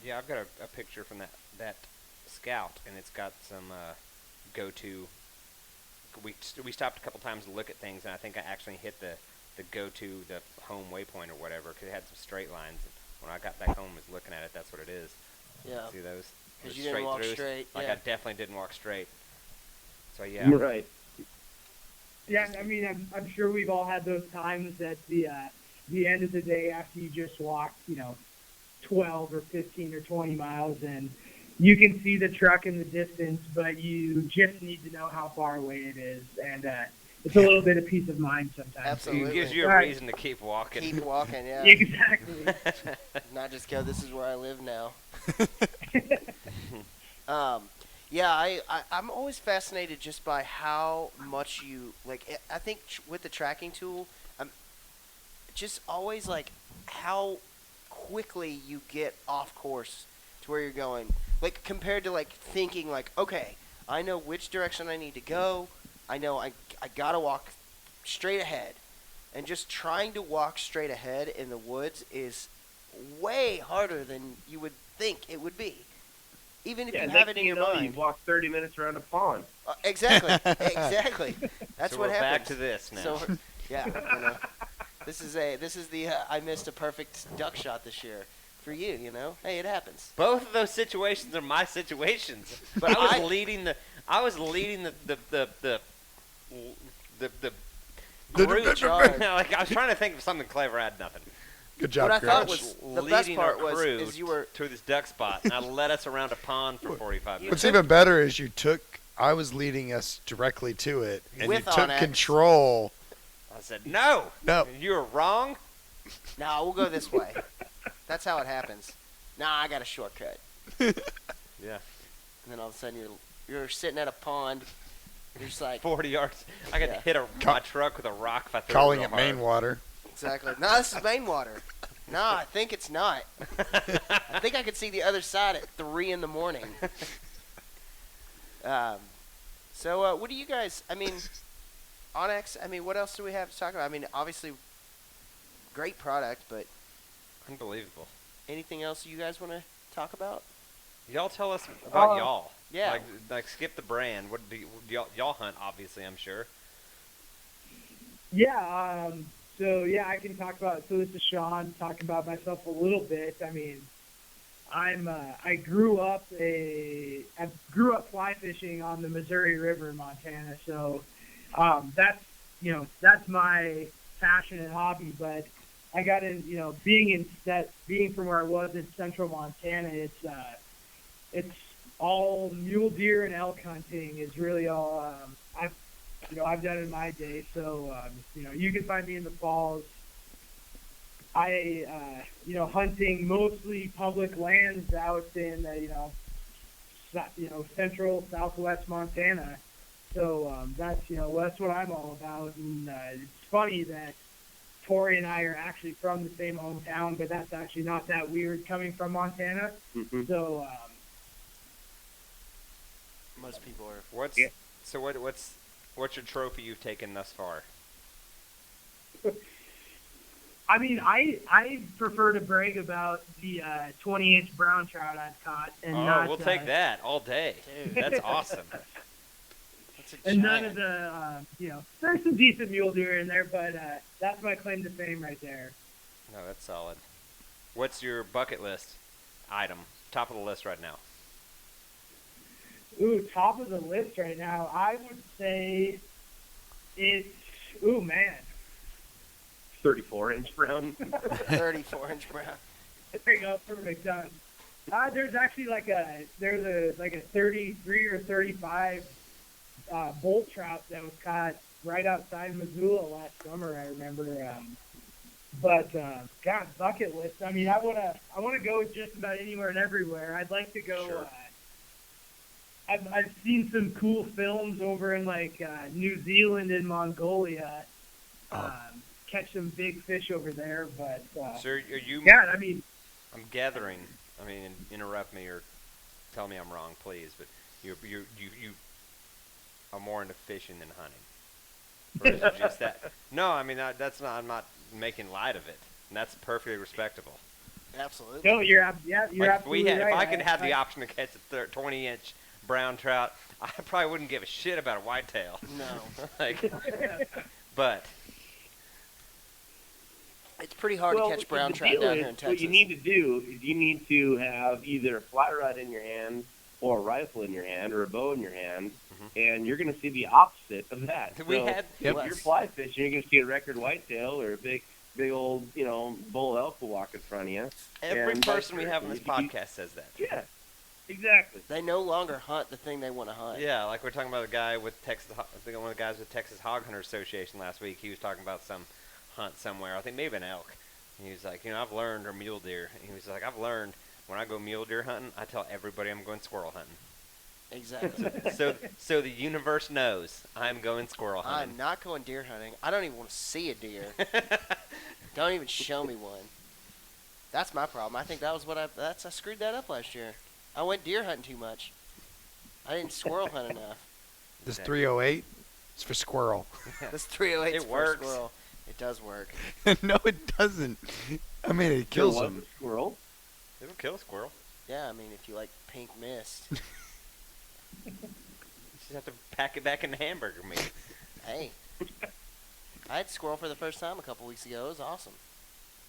Speaker 2: Yeah, I've got a picture from that scout, and it's got some go-to. We stopped a couple times to look at things, and I think I actually hit the go-to, the home waypoint or whatever, because it had some straight lines. When I got back home and was looking at it, that's what it is.
Speaker 1: Yeah.
Speaker 2: See those?
Speaker 1: Because you didn't walk straight.
Speaker 2: Like,
Speaker 1: yeah.
Speaker 2: I definitely didn't walk straight. So, yeah.
Speaker 3: Right.
Speaker 4: Yeah, I'm sure we've all had those times at the end of the day after you just walked, 12 or 15 or 20 miles, and you can see the truck in the distance, but you just need to know how far away it is, and it's a little bit of peace of mind sometimes.
Speaker 1: Absolutely.
Speaker 2: It gives you a reason to keep walking.
Speaker 1: Keep walking, yeah.
Speaker 4: Exactly.
Speaker 1: Not just go, this is where I live now. Yeah, I'm always fascinated just by how much you, like, I think with the tracking tool, I'm just always, like, how quickly you get off course to where you're going. Like, compared to, like, thinking, like, okay, I know which direction I need to go. I know I got to walk straight ahead. And just trying to walk straight ahead in the woods is way harder than you would think it would be. Even if you have it in your mind.
Speaker 3: You've walked 30 minutes around a pond.
Speaker 1: Exactly. Exactly. That's
Speaker 2: so
Speaker 1: what
Speaker 2: we're
Speaker 1: happens.
Speaker 2: back to this now.
Speaker 1: So, yeah. This is the I missed a perfect duck shot this year for you. You know, hey, it happens.
Speaker 2: Both of those situations are my situations.
Speaker 1: But
Speaker 2: I was leading the group.
Speaker 1: charge.
Speaker 2: Like I was trying to think of something clever. I had nothing.
Speaker 5: Good job,
Speaker 1: What I thought
Speaker 5: Gretch.
Speaker 1: was the best
Speaker 2: Leading
Speaker 1: part
Speaker 2: our crew
Speaker 1: is you were
Speaker 2: to this duck spot, and I led us around a pond for 45 minutes.
Speaker 5: What's even better is I was leading us directly to it, and
Speaker 1: With
Speaker 5: you took
Speaker 1: OnX.
Speaker 5: control.
Speaker 2: I said, no,
Speaker 5: No.
Speaker 2: you were wrong.
Speaker 1: nah. We'll go this way. That's how it happens. Nah, I got a shortcut.
Speaker 2: Yeah.
Speaker 1: And then all of a sudden you're sitting at a pond. You're just like
Speaker 2: 40 yards. I got
Speaker 1: Yeah.
Speaker 2: to hit my truck with a rock if I threw
Speaker 5: Calling
Speaker 2: it
Speaker 5: it
Speaker 2: real
Speaker 5: main
Speaker 2: hard.
Speaker 5: water.
Speaker 1: exactly. No, this is main water. No, I think it's not. I think I could see the other side at 3 in the morning. So what do you guys? I mean, OnX. I mean, what else do we have to talk about? I mean, obviously, great product, but
Speaker 2: Unbelievable.
Speaker 1: anything else you guys want to talk about?
Speaker 2: Y'all tell us about
Speaker 4: Uh,
Speaker 2: y'all.
Speaker 1: Yeah.
Speaker 2: Like skip the brand. What do y'all hunt? Obviously, I'm sure.
Speaker 4: Yeah, so yeah, I can talk about. So this is Sean talking about myself a little bit. I mean, I grew up fly fishing on the Missouri River in Montana. So that's my passion and hobby. But I got in, being from where I was in central Montana, it's all mule deer and elk hunting is really all I've done in my day. So you can find me in the falls. Hunting mostly public lands out in central southwest Montana. So that's what I'm all about. And it's funny that Torry and I are actually from the same hometown, but that's actually not that weird coming from Montana.
Speaker 3: Mm-hmm.
Speaker 4: So
Speaker 1: Most people are.
Speaker 2: What's
Speaker 3: Yeah.
Speaker 2: so what's your trophy you've taken thus far?
Speaker 4: I mean, I prefer to brag about the 20-inch brown trout I've caught, and not,
Speaker 2: We'll take that all day.
Speaker 1: Dude.
Speaker 2: That's awesome.
Speaker 1: That's a
Speaker 4: and
Speaker 1: giant.
Speaker 4: none of the there's some decent mule deer in there, but that's my claim to fame right there.
Speaker 2: No, that's solid. What's your bucket list item? Top of the list right now.
Speaker 4: Ooh, top of the list right now. I would say it's
Speaker 3: 34-inch brown.
Speaker 1: 34-inch brown.
Speaker 4: There you go, perfect. There's actually like a 33 or 35 bull trout that was caught right outside Missoula last summer. I remember. But God, bucket list. I mean, I wanna go just about anywhere and everywhere. I'd like to go.
Speaker 2: Sure.
Speaker 4: I've seen some cool films over in like New Zealand and Mongolia. Catch some big fish over there, but
Speaker 2: Sir, are you?
Speaker 4: yeah, I mean,
Speaker 2: I'm gathering. I mean, interrupt me or tell me I'm wrong, please. But you are more into fishing than hunting. Or is it just that? No, I mean that's not. I'm not making light of it. And that's perfectly respectable.
Speaker 1: Absolutely.
Speaker 4: no, you're
Speaker 2: Like
Speaker 4: absolutely right.
Speaker 2: if I could have the option to catch a 20-inch brown trout, I probably wouldn't give a shit about a whitetail.
Speaker 1: No.
Speaker 2: Like, but
Speaker 1: It's pretty hard to catch brown trout down here in Texas.
Speaker 3: What you need to do is you need to have either a fly rod in your hand or a rifle in your hand or a bow in your hand, and you're going to see the opposite of that.
Speaker 2: we
Speaker 3: So
Speaker 2: had
Speaker 3: if you're fly fishing, you're going to see a record whitetail or a big old, bull elk will walk in front of you.
Speaker 2: every
Speaker 3: and
Speaker 2: person we
Speaker 3: vice
Speaker 2: have on this
Speaker 3: versa.
Speaker 2: podcast says that.
Speaker 3: Yeah, exactly.
Speaker 1: They no longer hunt the thing they want to hunt.
Speaker 2: Yeah, like we're talking about a guy with Texas. I think one of the guys with Texas Hog Hunter Association last week. He was talking about some hunt somewhere. I think maybe an elk. And he was like, I've learned, or mule deer. And he was like, I've learned when I go mule deer hunting, I tell everybody I'm going squirrel hunting.
Speaker 1: Exactly.
Speaker 2: So the universe knows I'm going squirrel hunting.
Speaker 1: I'm not going deer hunting. I don't even want to see a deer. Don't even show me one. That's my problem. I think that was I screwed that up last year. I went deer hunting too much. I didn't squirrel hunt enough.
Speaker 5: This 308 is for squirrel.
Speaker 1: This 308
Speaker 2: It
Speaker 1: for
Speaker 2: works.
Speaker 1: squirrel. It does work.
Speaker 5: No, it doesn't. I mean, it kills them.
Speaker 3: Squirrel.
Speaker 2: It'll kill a squirrel.
Speaker 1: Yeah, I mean, if you like pink mist.
Speaker 2: You just have to pack it back in the hamburger meat.
Speaker 1: Hey. I had squirrel for the first time a couple weeks ago. It was awesome.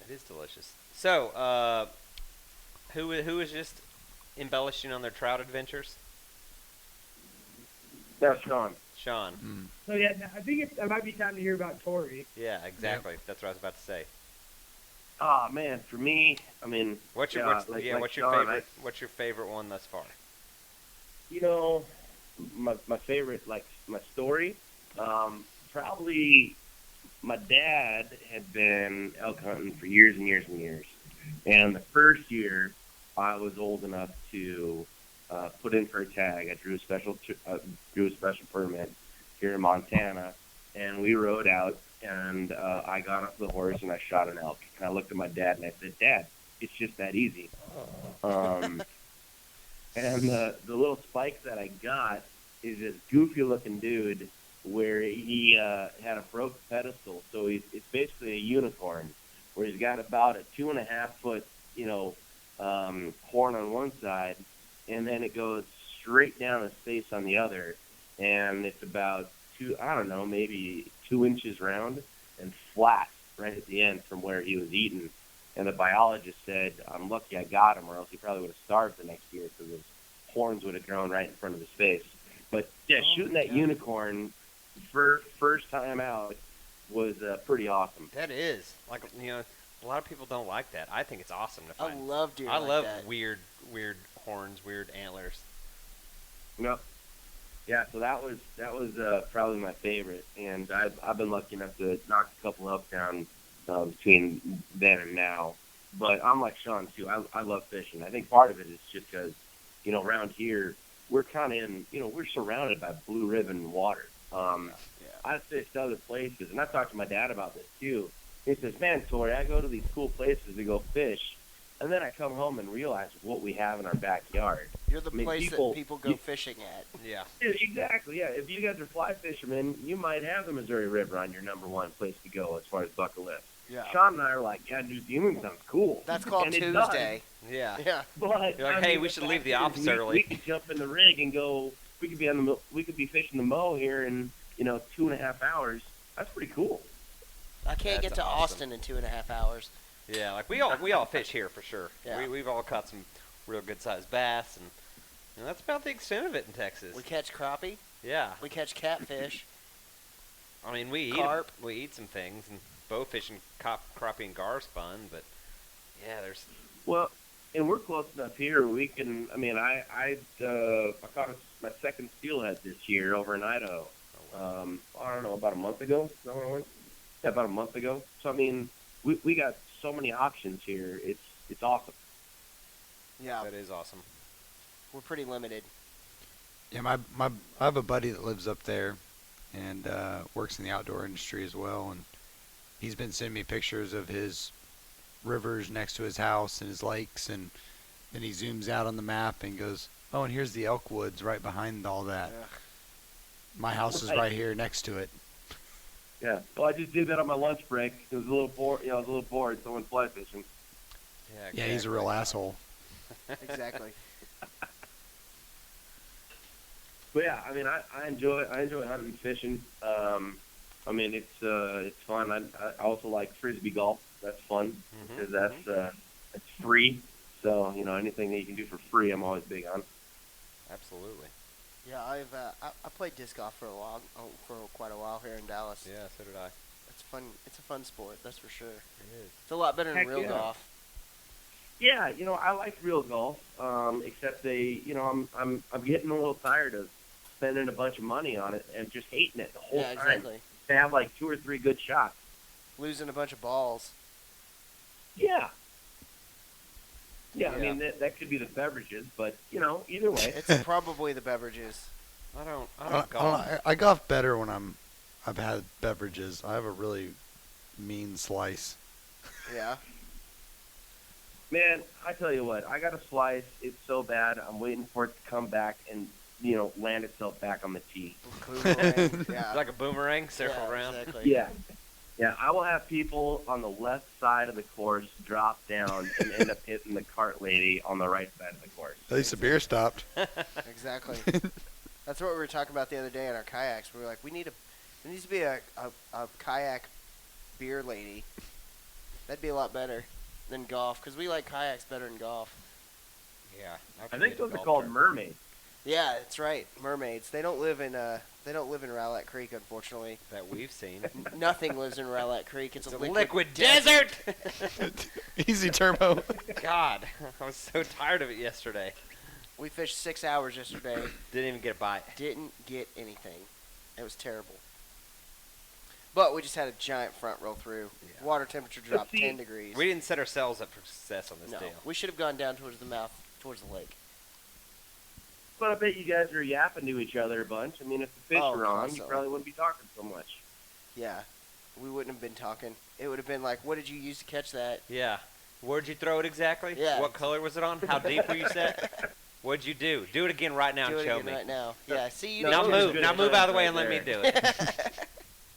Speaker 2: It is delicious. So, who is just embellishing on their trout adventures?
Speaker 3: That's Sean.
Speaker 2: Sean.
Speaker 5: Mm.
Speaker 4: So yeah, I think it might be time to hear about Torry.
Speaker 2: Yeah, exactly. That's what I was about to say.
Speaker 3: Oh man, for me, I mean,
Speaker 2: What's your
Speaker 3: yeah,
Speaker 2: what's
Speaker 3: like
Speaker 2: your
Speaker 3: Sean,
Speaker 2: favorite? What's your favorite one thus far?
Speaker 3: You know, my favorite, like my story, probably my dad had been elk hunting for years and years and years, and the first year I was old enough to put in for a tag. I drew a special permit here in Montana, and we rode out. And I got off the horse and I shot an elk. And I looked at my dad and I said, "Dad, it's just that easy." And the little spike that I got is this goofy looking dude where he had a broke pedestal. So it's basically a unicorn where he's got about a 2.5 foot, horn on one side, and then it goes straight down his face on the other. And it's about maybe 2 inches round and flat right at the end from where he was eating. And the biologist said, "I'm lucky I got him, or else he probably would have starved the next year because his horns would have grown right in front of his face." But yeah, shooting that unicorn first time out was pretty awesome.
Speaker 2: That is like a lot of people don't like that. I think it's awesome to
Speaker 1: I
Speaker 2: find.
Speaker 1: love deer.
Speaker 2: I
Speaker 1: like
Speaker 2: love
Speaker 1: that.
Speaker 2: weird horns, weird antlers.
Speaker 3: No. Yeah, so that was probably my favorite, and I've been lucky enough to knock a couple elk down between then and now. But I'm like Sean too. I love fishing. I think part of it is just because around here we're kind of we're surrounded by blue ribbon water. I fished other places, and I talked to my dad about this too. He says, "Man, Torry, I go to these cool places to go fish, and then I come home and realize what we have in our backyard."
Speaker 1: You're the place that people go fishing at.
Speaker 2: Yeah.
Speaker 3: Yeah, exactly. Yeah, if you guys are fly fishermen, you might have the Missouri River on your number one place to go as far as bucket list.
Speaker 1: Yeah.
Speaker 3: Sean and I are like, "Yeah, New Zealand sounds cool."
Speaker 1: That's called
Speaker 3: And it
Speaker 1: Tuesday.
Speaker 2: Yeah.
Speaker 1: Yeah.
Speaker 3: But
Speaker 2: You're like, "Hey, we should leave the office early."
Speaker 3: We could jump in the rig and go. We could be fishing the mow here in 2.5 hours. That's pretty cool.
Speaker 1: I can't get
Speaker 2: That's
Speaker 1: to
Speaker 2: awesome.
Speaker 1: Austin in 2.5 hours.
Speaker 2: Yeah, like we all fish here for sure.
Speaker 1: Yeah.
Speaker 2: We've all caught some real good sized bass, and that's about the extent of it in Texas.
Speaker 1: We catch crappie.
Speaker 2: Yeah.
Speaker 1: We catch catfish.
Speaker 2: I mean, we
Speaker 1: Carp.
Speaker 2: eat some things, and bow fishing, crappie and gar's fun, but yeah, there's.
Speaker 3: Well, and we're close enough here. We can. I mean, I caught my second steelhead this year over in Idaho. I don't know, about a month ago. Is that what it was? Yeah, about a month ago. So I mean, we got so many options here. It's awesome.
Speaker 1: Yeah.
Speaker 2: That is awesome.
Speaker 1: We're pretty limited.
Speaker 5: Yeah, I have a buddy that lives up there and works in the outdoor industry as well, and he's been sending me pictures of his rivers next to his house and his lakes, and then he zooms out on the map and goes, "Oh, and here's the elk woods right behind all that.
Speaker 1: Ugh.
Speaker 5: My house is right here next to it."
Speaker 3: Yeah. Well, I just did that on my lunch break. It was a little bored. I was a little bored, so I went fly fishing.
Speaker 2: Yeah,
Speaker 5: Yeah, he's a real asshole.
Speaker 1: Exactly.
Speaker 3: But yeah, I mean, I enjoy hunting and fishing. I mean, it's fun. I also like frisbee golf. That's fun because it's free. So anything that you can do for free, I'm always big on.
Speaker 2: Absolutely.
Speaker 1: Yeah, I played disc golf for quite a while here in Dallas.
Speaker 2: Yeah, so did I.
Speaker 1: It's fun. It's a fun sport, that's for sure.
Speaker 2: It is.
Speaker 1: It's a lot better than
Speaker 3: Heck
Speaker 1: real
Speaker 3: yeah.
Speaker 1: golf.
Speaker 3: Yeah, I like real golf. Except I'm getting a little tired of spending a bunch of money on it and just hating it the whole
Speaker 1: Yeah,
Speaker 3: time.
Speaker 1: exactly.
Speaker 3: To have like 2 or 3 good shots.
Speaker 1: Losing a bunch of balls.
Speaker 3: Yeah. Yeah, I
Speaker 2: Yeah.
Speaker 3: mean that could be the beverages, but either way.
Speaker 1: It's probably the beverages.
Speaker 2: I don't golf.
Speaker 5: I golf better when I've had beverages. I have a really mean slice.
Speaker 1: Yeah.
Speaker 3: Man, I tell you what, I got a slice. It's so bad. I'm waiting for it to come back and land itself back on the tee.
Speaker 1: Boomerang, yeah.
Speaker 2: Like a boomerang, circle
Speaker 1: Yeah,
Speaker 2: around.
Speaker 1: Exactly.
Speaker 3: Yeah. Yeah, I will have people on the left side of the course drop down and end up hitting the cart lady on the right side of the course.
Speaker 5: At least the beer stopped.
Speaker 1: Exactly. That's what we were talking about the other day in our kayaks. We were like, we need There needs to be a kayak beer lady. That'd be a lot better than golf, because we like kayaks better than golf.
Speaker 2: Yeah.
Speaker 3: I think those are called mermaids.
Speaker 1: Yeah, that's right. Mermaids. They don't live in Rowlett Creek, unfortunately.
Speaker 2: that we've seen.
Speaker 1: Nothing lives in Rowlett Creek. It's a
Speaker 2: liquid desert.
Speaker 5: Easy turbo.
Speaker 2: God, I was so tired of it yesterday.
Speaker 1: We fished 6 hours yesterday.
Speaker 2: Didn't even get a bite.
Speaker 1: Didn't get anything. It was terrible. But we just had a giant front roll through.
Speaker 2: Yeah.
Speaker 1: Water temperature dropped
Speaker 3: see,
Speaker 1: 10 degrees.
Speaker 2: We didn't set ourselves up for success on this
Speaker 1: No,
Speaker 2: deal.
Speaker 1: we should have gone down towards the mouth, towards the lake.
Speaker 3: But I bet you guys are yapping to each other a bunch. I mean, if the fish were on, you
Speaker 1: constantly.
Speaker 3: probably wouldn't be talking so much.
Speaker 1: Yeah, we wouldn't have been talking. It would have been like, what did you use to catch that?
Speaker 2: Yeah. Where'd you throw it exactly?
Speaker 1: Yeah.
Speaker 2: What color was it on? How deep were you set? What'd you do? Do it again right now
Speaker 1: Do
Speaker 2: and
Speaker 1: it
Speaker 2: show
Speaker 1: again
Speaker 2: me.
Speaker 1: right now. Yeah, see, you
Speaker 3: No,
Speaker 2: Now
Speaker 1: didn't
Speaker 3: those are
Speaker 2: move.
Speaker 3: good
Speaker 2: Now move out of the way and
Speaker 3: friends
Speaker 2: let me
Speaker 3: right
Speaker 2: do it.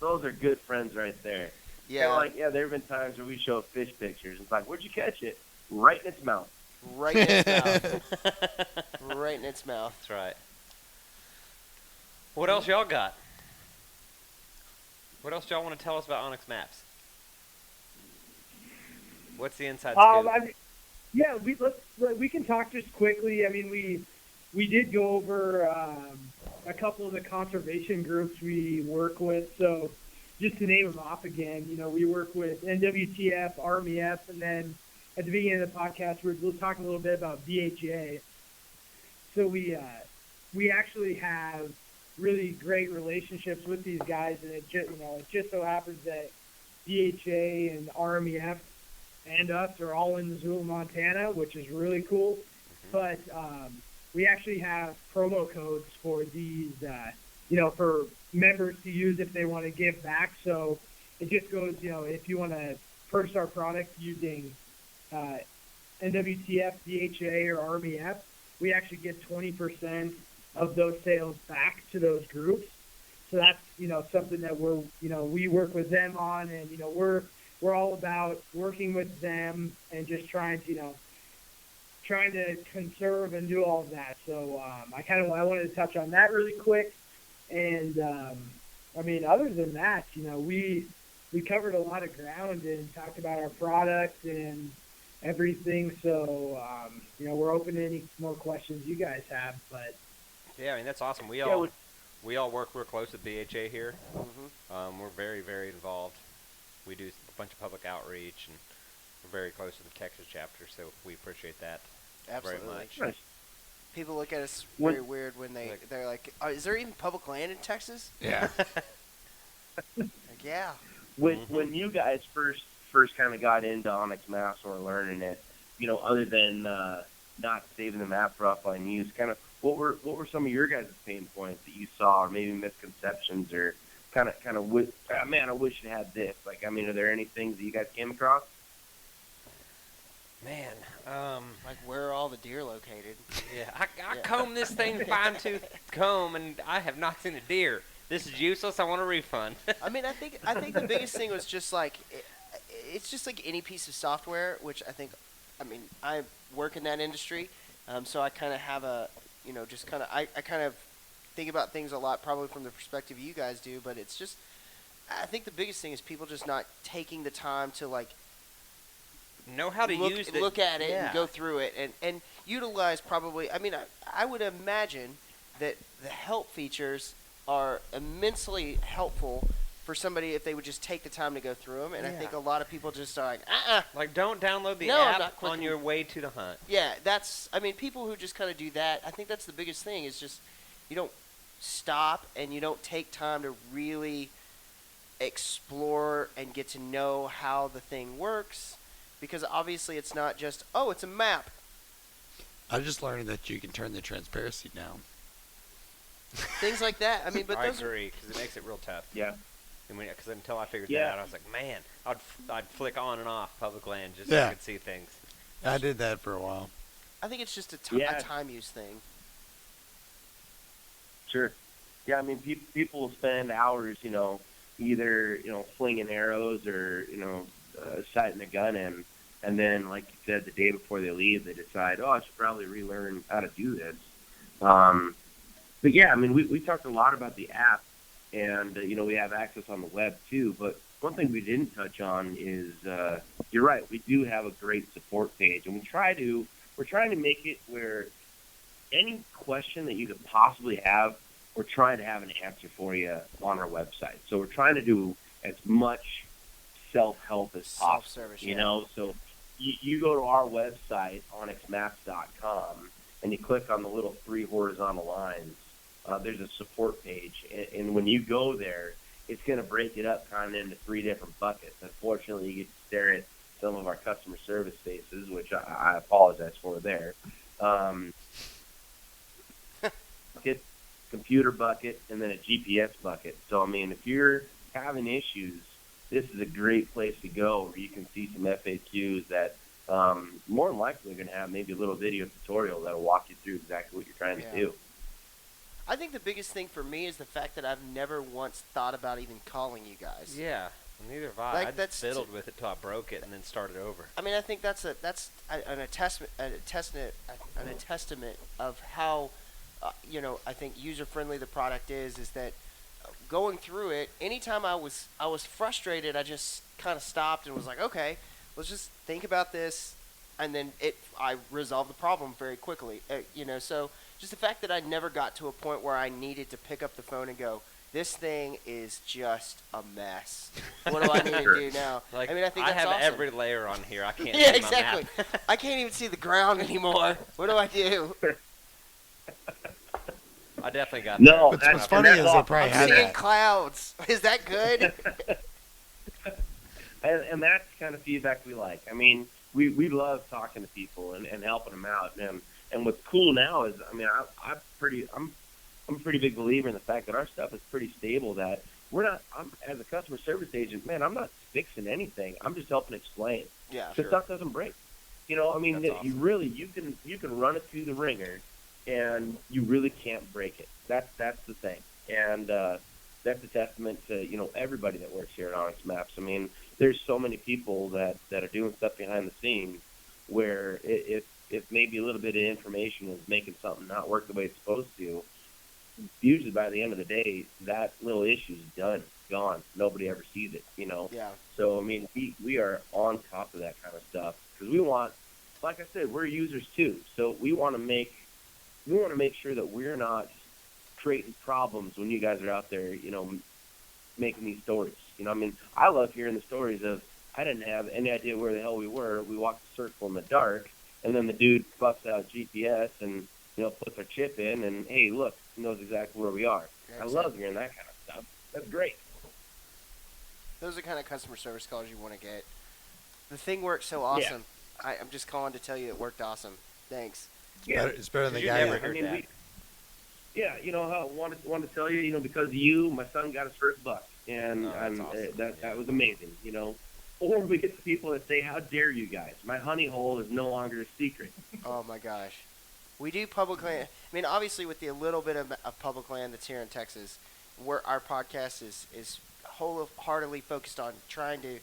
Speaker 3: Those are good friends right there.
Speaker 1: Yeah,
Speaker 3: Kinda like, there have been times where we show fish pictures. It's like, where'd you catch it? Right in its mouth.
Speaker 1: right in its mouth. Right in its mouth.
Speaker 2: That's right. What else y'all got? What else y'all want to tell us about OnX Maps? What's the inside scoop?
Speaker 4: Yeah, we can talk just quickly. I mean, we did go over a couple of the conservation groups we work with. So just to name them off again, we work with NWTF, RMEF, and then at the beginning of the podcast, we'll talk a little bit about BHA. So we actually have really great relationships with these guys, and it just so happens that BHA and RMEF and us are all in Missoula, Montana, which is really cool. But we actually have promo codes for these, for members to use if they want to give back. So it just goes, if you want to purchase our product using NWTF, DHA, or RMEF, we actually get 20% of those sales back to those groups. So that's, something that we work with them on, and, we're all about working with them and just trying to conserve and do all of that. So I wanted to touch on that really quick. And other than that, we covered a lot of ground and talked about our product and everything. So we're open to any more questions you guys have. But
Speaker 2: Yeah, I mean, that's awesome. We all work real close with BHA here.
Speaker 1: Mm-hmm.
Speaker 2: We're very, very involved. We do a bunch of public outreach, and we're very close to the Texas chapter, so we appreciate that
Speaker 1: Absolutely.
Speaker 2: very much.
Speaker 3: Nice.
Speaker 1: People look at us very weird when they're like, is there even public land in Texas?
Speaker 5: Yeah.
Speaker 1: Like, yeah.
Speaker 3: When you guys first kind of got into OnX Maps or learning it, other than not saving the map for offline use, kind of what were some of your guys' pain points that you saw, or maybe misconceptions, or kind of man, I wish it had this. Like, I mean, are there any things that you guys came across?
Speaker 2: Man,
Speaker 1: Like, where are all the deer located?
Speaker 2: yeah, I comb this thing fine-tooth comb, and I have not seen a deer. This is useless. I want a refund.
Speaker 1: I mean, I think the biggest thing was just like, it's just like any piece of software, which I work in that industry, so I kind of have a, I kind of think about things a lot probably from the perspective you guys do, but it's just, I think the biggest thing is people just not taking the time to like
Speaker 2: Know how to use it.
Speaker 1: Look at it
Speaker 2: Yeah.
Speaker 1: and go through it and utilize probably, I would imagine that the help features are immensely helpful for somebody if they would just take the time to go through them, and I think
Speaker 2: Yeah.
Speaker 1: a lot of people just are like,
Speaker 2: Like, don't download the
Speaker 1: No, I'm
Speaker 2: app
Speaker 1: not clicking.
Speaker 2: on your way to the hunt.
Speaker 1: Yeah, people who just kind of do that, I think that's the biggest thing is just you don't stop and you don't take time to really explore and get to know how the thing works, because obviously it's not just, it's a map.
Speaker 5: I just learned that you can turn the transparency down.
Speaker 1: Things like that. But
Speaker 2: I
Speaker 1: those are,
Speaker 2: agree, because it makes it real tough.
Speaker 3: Yeah.
Speaker 2: Because until I figured
Speaker 3: Yeah.
Speaker 2: that out, I was like, man, I'd flick on and off public land just
Speaker 5: Yeah.
Speaker 2: so I could see things.
Speaker 5: I did that for a while.
Speaker 1: I think it's just a
Speaker 3: Yeah.
Speaker 1: time use thing.
Speaker 3: Sure. Yeah, I mean, people will spend hours, either, flinging arrows or, sighting a gun in. And then, like you said, the day before they leave, they decide, I should probably relearn how to do this. But, yeah, I mean, we talked a lot about the app. and we have access on the web too. But one thing we didn't touch on is you're right. We do have a great support page, and we're trying to make it where any question that you could possibly have, we're trying to have an answer for you on our website. So we're trying to do as much self-help as possible.
Speaker 1: Self-service,
Speaker 3: So you go to our website, onxmaps.com, and you click on the little 3 horizontal lines. There's a support page, and when you go there, it's going to break it up kind of into 3 different buckets. Unfortunately, you get to stare at some of our customer service faces, which I apologize for there. Bucket, computer bucket, and then a GPS bucket. So, I mean, if you're having issues, this is a great place to go where you can see some FAQs that more than likely are going to have maybe a little video tutorial that'll walk you through exactly what you're trying to do.
Speaker 1: I think the biggest thing for me is the fact that I've never once thought about even calling you guys.
Speaker 2: Yeah, neither have I.
Speaker 1: Like,
Speaker 2: I
Speaker 1: that's
Speaker 2: just fiddled with it till I broke it and then started over.
Speaker 1: I mean, I think that's a testament of how I think user friendly the product is that going through it, anytime I was frustrated, I just kind of stopped and was like, okay, let's just think about this, and then I resolved the problem very quickly. So just the fact that I never got to a point where I needed to pick up the phone and go, this thing is just a mess. What do I need to do now?
Speaker 2: Like,
Speaker 1: I mean, I think that's
Speaker 2: have
Speaker 1: awesome.
Speaker 2: every layer on here. I can't
Speaker 1: Yeah,
Speaker 2: see
Speaker 1: exactly.
Speaker 2: my map.
Speaker 1: I can't even see the ground anymore. What do I do?
Speaker 2: I definitely got
Speaker 3: No,
Speaker 2: that.
Speaker 5: What's funny is they probably
Speaker 1: I'm
Speaker 5: had
Speaker 1: seeing
Speaker 5: that.
Speaker 1: clouds. Is that good?
Speaker 3: And that's the kind of feedback we like. I mean, we love talking to people and helping them out. And what's cool now is, I mean, I'm a pretty big believer in the fact that our stuff is pretty stable. That I'm as a customer service agent, man, I'm not fixing anything. I'm just helping explain.
Speaker 1: Yeah,
Speaker 3: The
Speaker 1: sure.
Speaker 3: stuff doesn't break. I mean,
Speaker 2: That's
Speaker 3: you
Speaker 2: awesome.
Speaker 3: really you can run it through the ringer, and you really can't break it. That's the thing. And that's a testament to everybody that works here at OnX Maps. I mean, there's so many people that are doing stuff behind the scenes where if maybe a little bit of information is making something not work the way it's supposed to, usually by the end of the day, that little issue is done, gone. Nobody ever sees it,
Speaker 1: Yeah.
Speaker 3: So, I mean, we are on top of that kind of stuff because we want, like I said, we're users too. So we want to make sure that we're not creating problems when you guys are out there, making these stories. I mean, I love hearing the stories of, I didn't have any idea where the hell we were. We walked the circle in the dark, and then the dude busts out GPS and, puts our chip in, and, hey, look, he knows exactly where we are.
Speaker 1: Yeah,
Speaker 3: I love hearing that kind of stuff. That's great.
Speaker 1: Those are the kind of customer service calls you want to get. The thing worked so awesome. I'm just calling to tell you it worked awesome. Thanks.
Speaker 3: Yeah.
Speaker 5: It's better than the
Speaker 2: You
Speaker 5: guy
Speaker 2: never
Speaker 5: that
Speaker 2: heard that.
Speaker 3: I wanted to tell you, because of you, my son got his first buck, and
Speaker 2: Oh, that's awesome.
Speaker 3: that was amazing, Or we get the people that say, "How dare you guys? My honey hole is no longer a secret."
Speaker 1: Oh my gosh. We do public land. I mean, obviously, with the little bit of public land that's here in Texas, where our podcast is wholeheartedly focused on trying to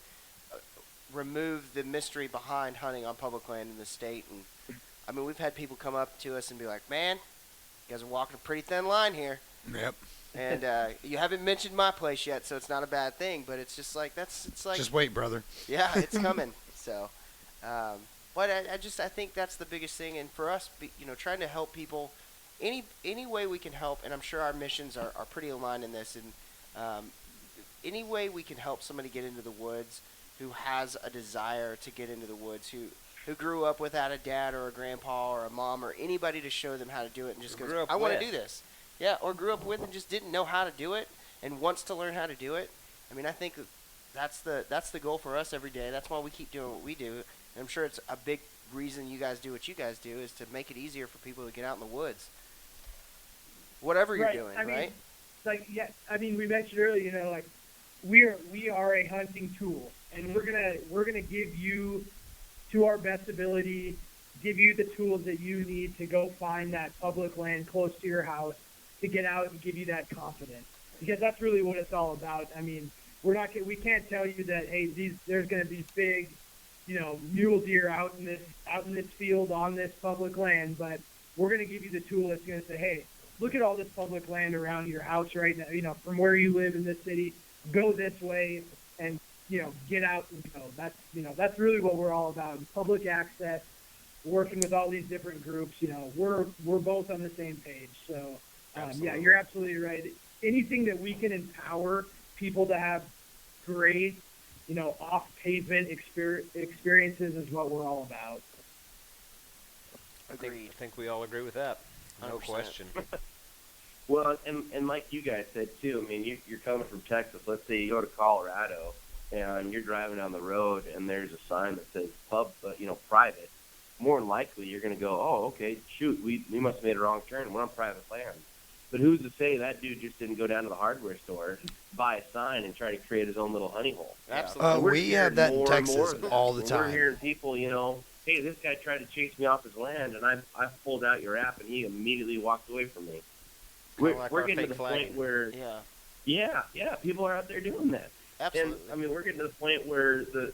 Speaker 1: remove the mystery behind hunting on public land in the state. And I mean, we've had people come up to us and be like, "Man, you guys are walking a pretty thin line here."
Speaker 5: Yep.
Speaker 1: And you haven't mentioned my place yet, so it's not a bad thing. But it's just like
Speaker 5: Just wait, brother.
Speaker 1: yeah, it's coming. So, but I think that's the biggest thing. And for us, trying to help people, any way we can help, and I'm sure our missions are pretty aligned in this. And any way we can help somebody get into the woods who has a desire to get into the woods, who grew up without a dad or a grandpa or a mom or anybody to show them how to do it, and just
Speaker 2: Grew
Speaker 1: goes,
Speaker 2: up
Speaker 1: I want to
Speaker 2: with.
Speaker 1: do this. Yeah, or grew up with and just didn't know how to do it and wants to learn how to do it. I mean, I think that's the goal for us every day. That's why we keep doing what we do. And I'm sure it's a big reason you guys do what you guys do is to make it easier for people to get out in the woods. Whatever you're doing,
Speaker 4: I mean,
Speaker 1: right?
Speaker 4: Like, yeah, I mean, we mentioned earlier, like we are a hunting tool, and we're gonna give you, to our best ability, give you the tools that you need to go find that public land close to your house to get out and give you that confidence, because that's really what it's all about. I mean, we can't tell you that, hey, there's going to be big, mule deer out in this field on this public land, but we're going to give you the tool that's going to say, hey, look at all this public land around your house right now, from where you live in this city, go this way and, get out and go. That's really what we're all about. Public access, working with all these different groups, we're both on the same page. So, yeah, you're absolutely right. Anything that we can empower people to have great, off pavement experiences is what we're all about.
Speaker 1: Agreed.
Speaker 2: I think we all agree with that. No
Speaker 1: 100%.
Speaker 2: question.
Speaker 3: Well, and like you guys said too, I mean, you're coming from Texas. Let's say you go to Colorado and you're driving down the road and there's a sign that says pub, private. More than likely, you're going to go, oh, okay, shoot, we must have made a wrong turn. We're on private land. But who's to say that dude just didn't go down to the hardware store, buy a sign, and try to create his own little honey hole?
Speaker 1: Absolutely.
Speaker 3: We're
Speaker 5: We have
Speaker 3: hearing
Speaker 5: that in
Speaker 3: more and more
Speaker 5: Texas
Speaker 3: of that.
Speaker 5: all the
Speaker 3: We're
Speaker 5: time.
Speaker 3: hearing people, hey, this guy tried to chase me off his land, and I pulled out your app, and he immediately walked away from me.
Speaker 2: Kinda
Speaker 3: We're,
Speaker 2: like
Speaker 3: we're
Speaker 2: our
Speaker 3: getting to
Speaker 2: fake
Speaker 3: the
Speaker 2: flagging.
Speaker 3: point where,
Speaker 1: Yeah.
Speaker 3: people are out there doing that.
Speaker 1: Absolutely.
Speaker 3: And, I mean, we're getting to the point where the,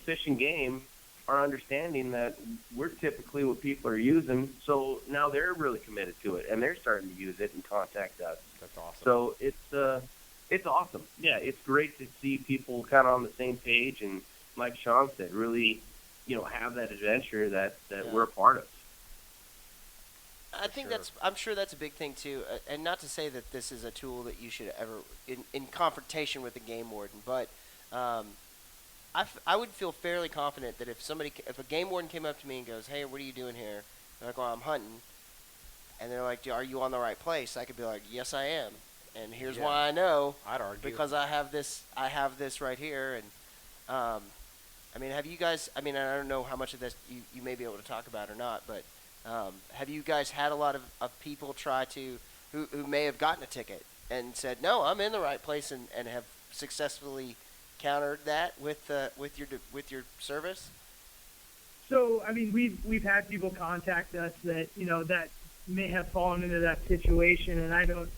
Speaker 3: Fish and Game are understanding that we're typically what people are using, so now they're really committed to it, and they're starting to use it and contact us.
Speaker 2: That's awesome.
Speaker 3: So it's awesome. Yeah, it's great to see people kind of on the same page, and like Sean said, really, have that adventure that we're a part of.
Speaker 1: I think
Speaker 2: Sure.
Speaker 1: I'm sure that's a big thing too, and not to say that this is a tool that you should ever, in confrontation with the game warden, but I would feel fairly confident that if a game warden came up to me and goes, "Hey, what are you doing here?" I'm like, "Well, I'm hunting," and they're like, "Are you on the right place?" I could be like, "Yes, I am," and here's
Speaker 2: Yeah.
Speaker 1: why I know.
Speaker 2: I'd argue.
Speaker 1: Because I have this right here, and I mean, have you guys? I mean, I don't know how much of this you may be able to talk about or not, but have you guys had a lot of people try to who may have gotten a ticket and said, "No, I'm in the right place," and have successfully countered that with your service?
Speaker 4: So, I mean, we've had people contact us that that may have fallen into that situation, and I don't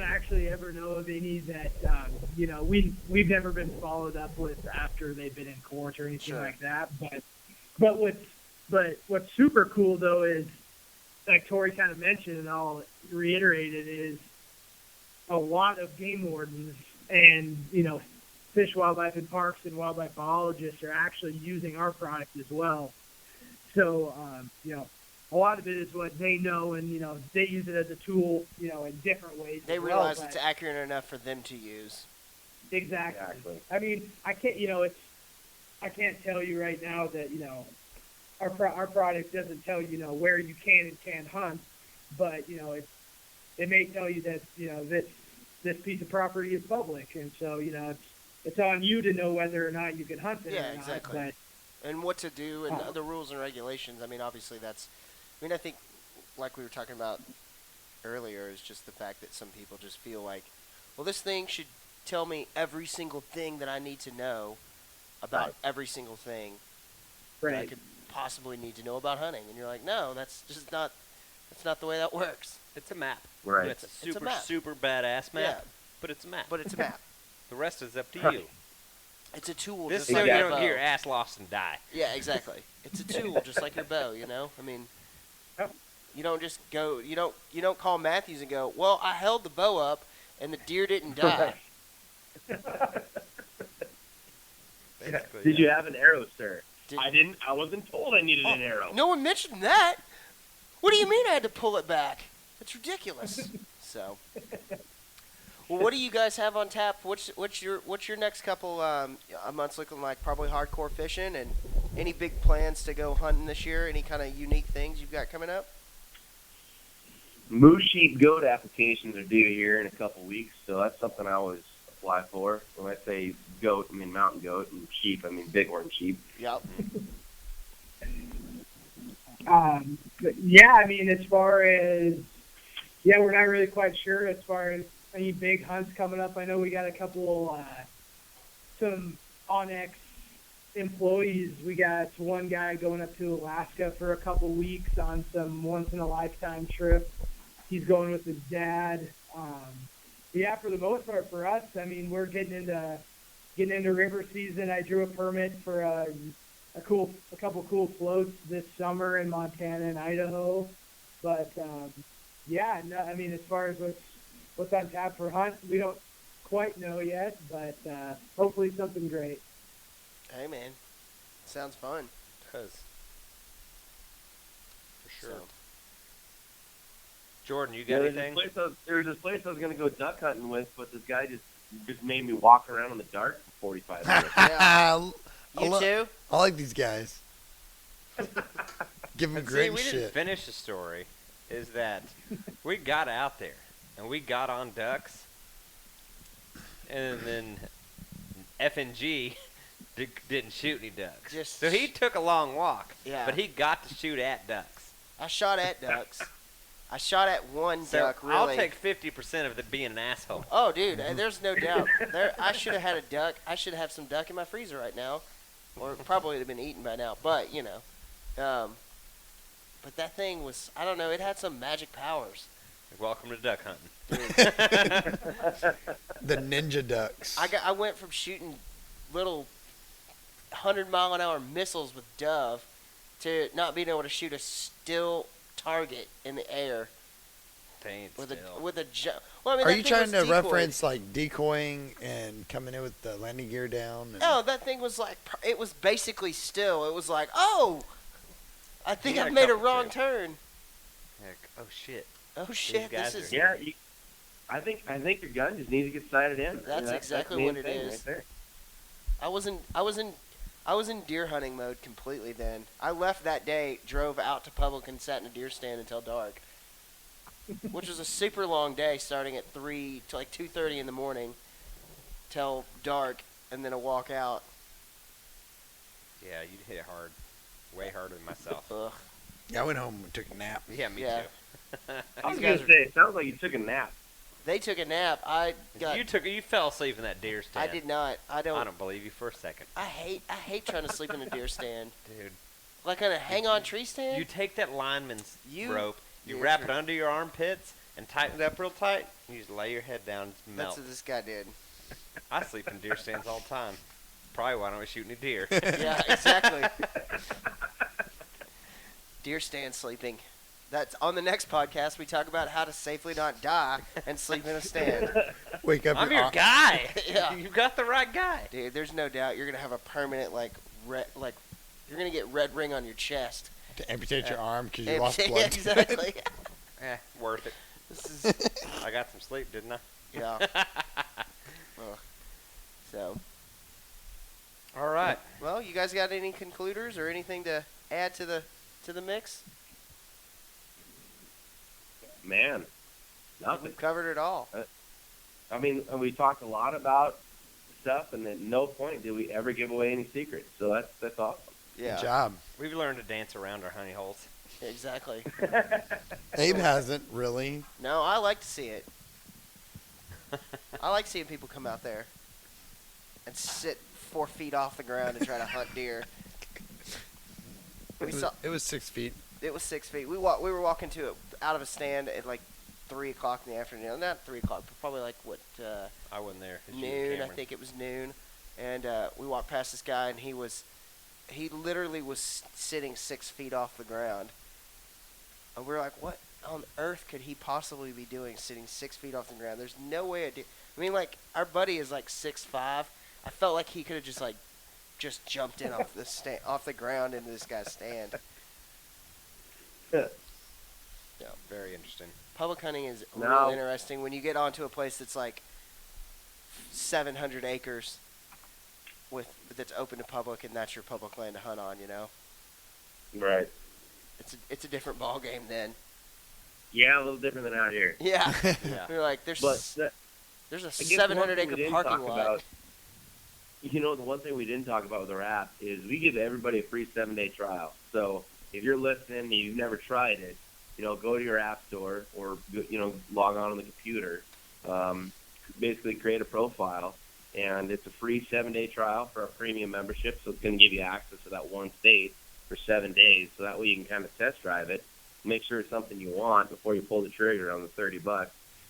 Speaker 4: actually ever know of any that we've never been followed up with after they've been in court or anything
Speaker 1: Sure.
Speaker 4: like that. But what's super cool though is, like Torry kind of mentioned, and I'll reiterate it, is a lot of game wardens and Fish, Wildlife, and Parks and wildlife biologists are actually using our product as well. So, a lot of it is what they know, and, they use it as a tool, in different ways.
Speaker 1: They
Speaker 4: as
Speaker 1: realize
Speaker 4: well,
Speaker 1: it's accurate enough for them to use.
Speaker 4: Exactly. I mean, I can't tell you right now that, our product doesn't tell you, where you can and can't hunt, but, it may tell you that, this piece of property is public, and so, it's on you to know whether or not you can hunt there.
Speaker 1: Yeah,
Speaker 4: or not,
Speaker 1: exactly.
Speaker 4: but,
Speaker 1: And what to do and the rules and regulations. I mean, obviously I think like we were talking about earlier is just the fact that some people just feel like, well, this thing should tell me every single thing that I need to know about
Speaker 3: Right.
Speaker 1: every single thing that I
Speaker 4: right.
Speaker 1: could possibly need to know about hunting. And you're like, no, that's not the way that works.
Speaker 2: It's a map.
Speaker 3: Right.
Speaker 2: It's a
Speaker 1: It's a
Speaker 2: super,
Speaker 1: map.
Speaker 2: super badass map.
Speaker 1: Yeah.
Speaker 2: But it's a map.
Speaker 1: But it's a map.
Speaker 2: The rest is up to
Speaker 3: Right.
Speaker 2: you.
Speaker 1: It's a tool
Speaker 2: This is
Speaker 1: just
Speaker 2: so
Speaker 1: like
Speaker 2: you
Speaker 1: a
Speaker 2: don't
Speaker 1: bow.
Speaker 2: get your ass lost and die.
Speaker 1: Yeah, exactly. It's a tool just like your bow, I mean,
Speaker 4: Yep.
Speaker 1: you don't just go, you don't call Matthews and go, well, I held the bow up and the deer didn't die.
Speaker 2: Basically,
Speaker 3: Did
Speaker 2: yeah.
Speaker 3: you have an arrow, sir?
Speaker 1: Did-
Speaker 3: I wasn't told I needed an arrow.
Speaker 1: No one mentioned that. What do you mean I had to pull it back? That's ridiculous. So, well, what do you guys have on tap? What's your next couple months looking like? Probably hardcore fishing, and any big plans to go hunting this year? Any kind of unique things you've got coming up?
Speaker 3: Moose, sheep, goat applications are due here in a couple weeks, so that's something I always apply for. When I say goat, I mean mountain goat, and sheep, I mean bighorn sheep.
Speaker 1: Yep.
Speaker 4: But yeah, I mean, as far as, we're not really quite sure as far as any big hunts coming up. I know we got a couple, some OnX employees. We got one guy going up to Alaska for a couple weeks on some once-in-a-lifetime trip. He's going with his dad. Yeah, for the most part for us, I mean, we're getting into river season. I drew a permit for a couple cool floats this summer in Montana and Idaho, but Yeah, no, I mean, as far as what's on tap for hunt, we don't quite know yet, but hopefully something great.
Speaker 1: Hey, man. Sounds fun.
Speaker 2: Cause for sure.
Speaker 1: So,
Speaker 2: Jordan, you
Speaker 3: Yeah,
Speaker 2: got
Speaker 3: there's
Speaker 2: anything?
Speaker 3: there's this place I was going to go duck hunting with, but this guy just made me walk around in the dark for 45 minutes.
Speaker 1: Yeah.
Speaker 5: I
Speaker 1: you too?
Speaker 5: I like these guys. Give them
Speaker 2: And see,
Speaker 5: great
Speaker 2: we didn't
Speaker 5: shit.
Speaker 2: finish the story. Is that we got out there and we got on ducks, and then F and G didn't shoot any ducks.
Speaker 1: Just
Speaker 2: So he took a long walk,
Speaker 1: Yeah.
Speaker 2: but he got to shoot at ducks.
Speaker 1: I shot at ducks. I shot at one
Speaker 2: So
Speaker 1: duck, really.
Speaker 2: I'll take 50% of the being an asshole.
Speaker 1: Oh, dude, there's no doubt. I should have had a duck. I should have some duck in my freezer right now, or probably have been eaten by now. But you know, but that thing was, I don't know, it had some magic powers.
Speaker 2: Welcome to duck hunting.
Speaker 5: The ninja ducks.
Speaker 1: I went from shooting little 100-mile-an-hour missiles with dove to not being able to shoot a still target in the air
Speaker 2: Ain't
Speaker 1: with
Speaker 2: still.
Speaker 1: well, I mean,
Speaker 5: Are
Speaker 1: that
Speaker 5: you
Speaker 1: thing
Speaker 5: trying
Speaker 1: was
Speaker 5: to
Speaker 1: decoyed.
Speaker 5: reference like decoying and coming in with the landing gear down? And
Speaker 1: No, that thing was like, it was basically still. It was like, oh, I think
Speaker 2: had
Speaker 1: I
Speaker 2: a
Speaker 1: made a
Speaker 2: couple
Speaker 1: wrong
Speaker 2: trips.
Speaker 1: turn.
Speaker 2: Heck, oh shit.
Speaker 1: Oh shit,
Speaker 2: guys
Speaker 1: this is.
Speaker 2: are-
Speaker 3: Yeah, I think your gun just needs to get sighted in.
Speaker 1: That's exactly
Speaker 3: the main
Speaker 1: what it
Speaker 3: thing
Speaker 1: is.
Speaker 3: Right there.
Speaker 1: I was in deer hunting mode completely then. I left that day, drove out to public and sat in a deer stand until dark. Which was a super long day, starting at 3 to like 2:30 in the morning till dark, and then a walk out.
Speaker 2: Yeah, you hit it hard. Way harder than myself.
Speaker 1: Ugh.
Speaker 5: Yeah, I went home and took a nap.
Speaker 2: Yeah, me
Speaker 1: Yeah.
Speaker 2: too.
Speaker 3: I was
Speaker 1: These
Speaker 3: going
Speaker 1: guys
Speaker 3: to say, it sounds like you took a nap.
Speaker 1: They took a nap. I got.
Speaker 2: You fell asleep in that deer stand.
Speaker 1: I did not.
Speaker 2: I don't believe you for a second.
Speaker 1: I hate trying to sleep in a deer stand.
Speaker 2: Dude.
Speaker 1: Like on a hang-on tree stand.
Speaker 2: You take that lineman's rope, you
Speaker 1: Yeah,
Speaker 2: wrap
Speaker 1: sure.
Speaker 2: it under your armpits, and tighten it up real tight, and you just lay your head down and just
Speaker 1: That's
Speaker 2: melt.
Speaker 1: what this guy did.
Speaker 2: I sleep in deer stands all the time. Probably why don't we shoot any deer.
Speaker 1: Yeah, exactly. Deer stand sleeping. That's on the next podcast. We talk about how to safely not die and sleep in a stand.
Speaker 5: Wake up.
Speaker 2: I'm your guy.
Speaker 1: Yeah.
Speaker 2: You got the right guy.
Speaker 1: Dude, there's no doubt you're gonna have a permanent you're gonna get red ring on your chest.
Speaker 5: To amputate your arm because you
Speaker 1: Yeah,
Speaker 5: lost blood.
Speaker 1: exactly.
Speaker 2: Worth it.
Speaker 1: This is
Speaker 2: I got some sleep, didn't I?
Speaker 1: yeah. Ugh. So,
Speaker 2: All right.
Speaker 1: well, you guys got any concluders or anything to add to the mix?
Speaker 3: Man, nothing.
Speaker 1: We've covered it all.
Speaker 3: I mean, we talked a lot about stuff, and at no point did we ever give away any secrets. So that's awesome.
Speaker 1: Yeah.
Speaker 5: Good job.
Speaker 2: We've learned to dance around our honey holes.
Speaker 1: Exactly.
Speaker 5: Abe hasn't really.
Speaker 1: No, I like to see it. I like seeing people come out there and sit 4 feet off the ground and try to hunt deer.
Speaker 5: It was 6 feet.
Speaker 1: It was 6 feet. We were walking to it out of a stand at like 3 o'clock in the afternoon. Not 3 o'clock, but probably like
Speaker 2: I wasn't there. It's you and
Speaker 1: noon. I
Speaker 2: Cameron.
Speaker 1: think it was noon. And we walked past this guy, and he literally was sitting 6 feet off the ground. And we were like, what on earth could he possibly be doing sitting 6 feet off the ground? There's no way I mean, like, our buddy is like 6'5". I felt like he could have just jumped in off the ground into this guy's stand.
Speaker 2: Yeah, very interesting.
Speaker 1: Public hunting is
Speaker 3: No.
Speaker 1: real interesting when you get onto a place that's like 700 acres that's open to public, and that's your public land to hunt on. You know,
Speaker 3: Right.
Speaker 1: it's a different ball game then.
Speaker 3: Yeah, a little different than out here.
Speaker 1: Yeah,
Speaker 2: Yeah.
Speaker 1: we're like there's
Speaker 3: But
Speaker 1: there's a
Speaker 3: I guess
Speaker 1: 700
Speaker 3: one thing we
Speaker 1: acre
Speaker 3: didn't
Speaker 1: parking
Speaker 3: talk
Speaker 1: lot.
Speaker 3: about, the one thing we didn't talk about with our app is we give everybody a free 7-day trial. So if you're listening and you've never tried it, go to your app store or, log on the computer, basically create a profile, and it's a free 7-day trial for our premium membership. So it's going to give you access to that one state for 7 days. So that way you can kind of test drive it, make sure it's something you want before you pull the trigger on the $30.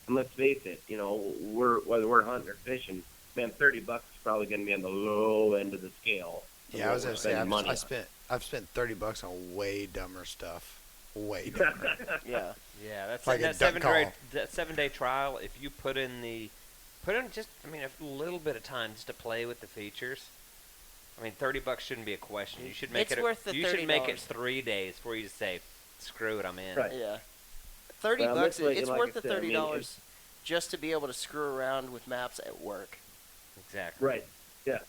Speaker 3: And let's face it, whether we're hunting or fishing, man, $30 is probably going to be on the low end of the scale. of
Speaker 5: Yeah, I
Speaker 3: what
Speaker 5: was
Speaker 3: we're
Speaker 5: gonna say
Speaker 3: spending money on.
Speaker 5: I've spent $30 on way dumber stuff. way different.
Speaker 1: Yeah.
Speaker 2: Yeah, that's
Speaker 5: Like a
Speaker 2: that
Speaker 5: duck
Speaker 2: 7 day
Speaker 5: call.
Speaker 2: that 7 day trial. If you put in just a little bit of time just to play with the features. I mean, $30 shouldn't be a question. You should make
Speaker 1: It's worth the
Speaker 2: you should make it
Speaker 1: $30.
Speaker 2: 3 days before you say, "Screw it, I'm in."
Speaker 3: Right.
Speaker 1: Yeah. 30
Speaker 3: Well,
Speaker 1: bucks.
Speaker 3: that's like-
Speaker 1: It's
Speaker 3: like
Speaker 1: worth
Speaker 3: I
Speaker 1: the
Speaker 3: said, I mean,
Speaker 1: $30 just to be able to screw around with maps at work.
Speaker 2: Exactly.
Speaker 3: Right. Yeah.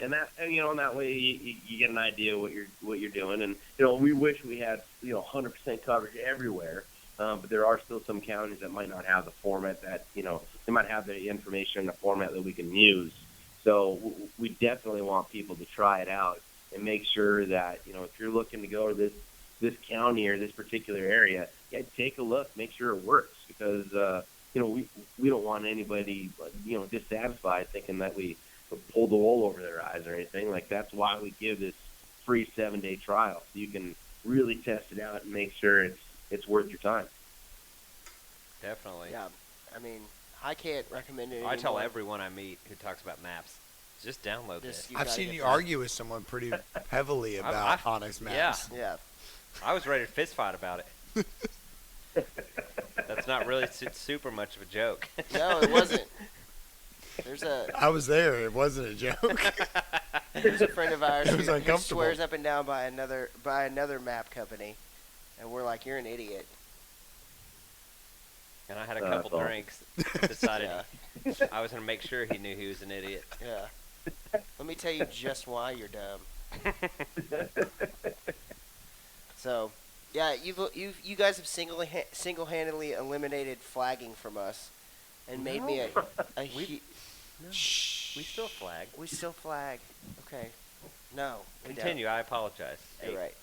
Speaker 3: And that way you get an idea of what you're doing. And we wish we had 100% coverage everywhere. But there are still some counties that might not have the format that they might have the information in a format that we can use. So we definitely want people to try it out and make sure that if you're looking to go to this county or this particular area, yeah, take a look, make sure it works, because we don't want anybody dissatisfied thinking that we pulled the wool over their eyes or anything. Like, that's why we give this free 7-day trial, so you can really test it out and make sure it's worth your time.
Speaker 2: Definitely.
Speaker 1: Yeah. I mean, I can't recommend it
Speaker 2: I tell
Speaker 1: anymore.
Speaker 2: everyone I meet who talks about maps, just download
Speaker 1: This-
Speaker 2: this.
Speaker 1: you
Speaker 5: I've
Speaker 1: gotta
Speaker 5: seen
Speaker 1: get
Speaker 5: you
Speaker 1: that.
Speaker 5: argue with someone pretty heavily about
Speaker 2: I've-
Speaker 5: Onyx Maps.
Speaker 1: Yeah.
Speaker 2: I was ready to fist fight about it. That's not really super much of a joke.
Speaker 1: No, it wasn't. There's a
Speaker 5: I was there. It wasn't a joke.
Speaker 1: there's a friend of ours
Speaker 5: It was
Speaker 1: who
Speaker 5: uncomfortable.
Speaker 1: swears up and down by another map company, and we're like, you're an idiot.
Speaker 2: And I had a
Speaker 3: That's
Speaker 2: couple
Speaker 3: all.
Speaker 2: drinks. Decided
Speaker 1: Yeah.
Speaker 2: I was going to make sure he knew he was an idiot.
Speaker 1: Yeah. Let me tell you just why you're dumb. So, yeah, you guys have single-handedly eliminated flagging from us, and made me a
Speaker 2: We still flag.
Speaker 1: we still flag. Okay. No. we don't.
Speaker 2: Continue. I apologize.
Speaker 1: You're right.